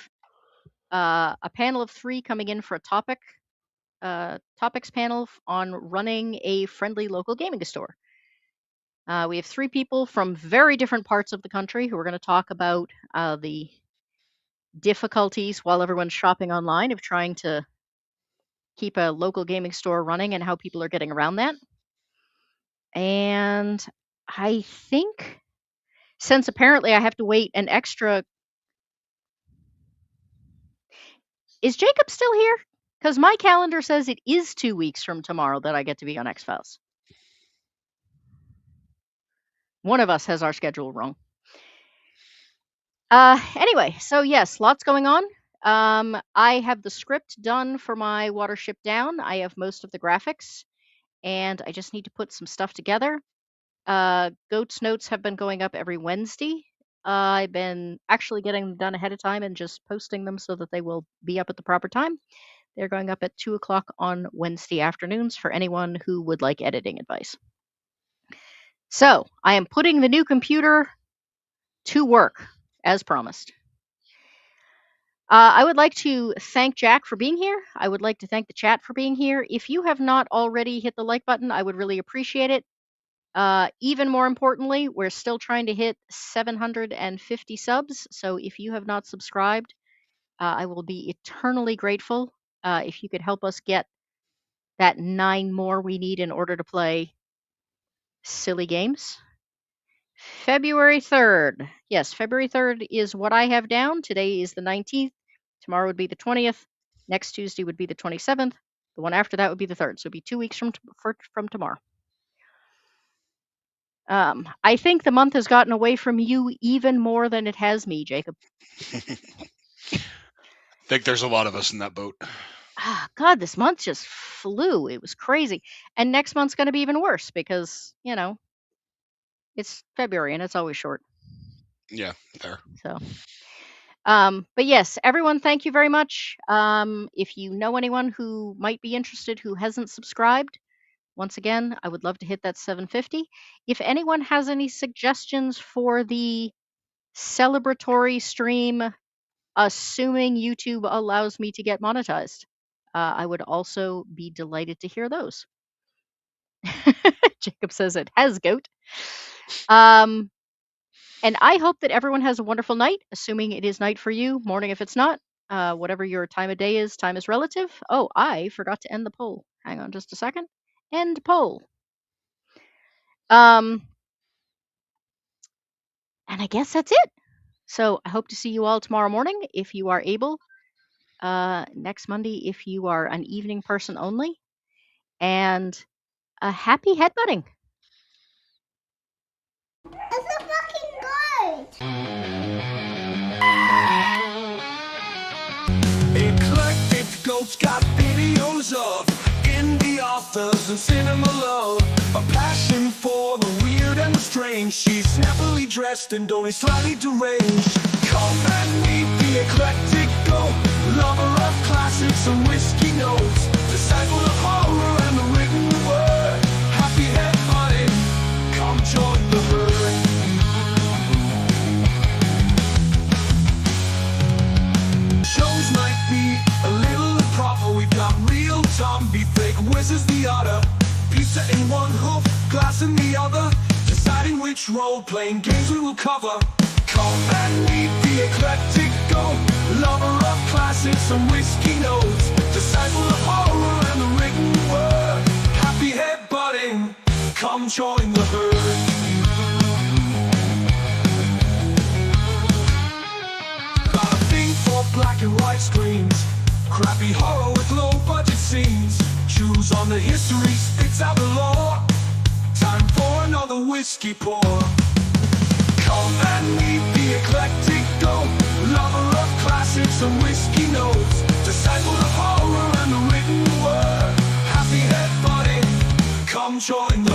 a panel of 3 coming in for a topics panel on running a friendly local gaming store. We have 3 people from very different parts of the country who are going to talk about the difficulties while everyone's shopping online of trying to keep a local gaming store running and how people are getting around that. And I think since apparently I have to wait an extra... Is Jacob still here? Because my calendar says it is 2 weeks from tomorrow that I get to be on X-Files. One of us has our schedule wrong. Anyway, so yes, lots going on. I have the script done for my Watership Down. I have most of the graphics, and I just need to put some stuff together. Goat's notes have been going up every Wednesday. I've been actually getting them done ahead of time and just posting them so that they will be up at the proper time. They're going up at 2 o'clock on Wednesday afternoons for anyone who would like editing advice. So I am putting the new computer to work, as promised. I would like to thank Jack for being here. I would like to thank the chat for being here. If you have not already hit the like button, I would really appreciate it. Even more importantly, we're still trying to hit 750 subs. So if you have not subscribed, I will be eternally grateful if you could help us get that 9 more we need in order to play silly games. February 3rd. Yes, February 3rd is what I have down. Today is the 19th. Tomorrow would be the 20th. Next Tuesday would be the 27th. The one after that would be the 3rd. So it'd be 2 weeks from tomorrow. I think the month has gotten away from you even more than it has me, Jacob. I think there's a lot of us in that boat. God, this month just flew. It was crazy. And next month's going to be even worse because, it's February and it's always short. Yeah, fair. So, but yes, everyone, thank you very much. If you know anyone who might be interested who hasn't subscribed, once again, I would love to hit that 750. If anyone has any suggestions for the celebratory stream, assuming YouTube allows me to get monetized, I would also be delighted to hear those. Jacob says it has goat. And I hope that everyone has a wonderful night, assuming it is night for you, morning if it's not. Whatever your time of day is, time is relative. Oh, I forgot to end the poll. Hang on just a second. End poll. And I guess that's it. So I hope to see you all tomorrow morning if you are able. Next Monday if you are an evening person only. And a happy headbutting. It's a fucking goat! Eclectic Goat's got videos of in the authors and cinema love, a passion for the weird and the strange. She's snappily dressed and only slightly deranged. Come and meet the eclectic go, lover of classics and whiskey notes, disciple of horror and the written word, happy head buddy, come join the herd. Shows might be a little improper. We've got real zombie, fake whizzes the other, pizza in one hoof, glass in the other, deciding which role-playing games we will cover. Come and meet the eclectic go, lover of classics and whiskey notes, disciple of horror and the written word, happy head budding, come join the herd. Got a thing for black and white screens, crappy horror with low budget scenes. Choose on the history, spits out the law. Time for another whiskey pour. Come and meet the eclectic go, lover of classics and whiskey notes, disciple of horror and the written word, happy head buddy, come join the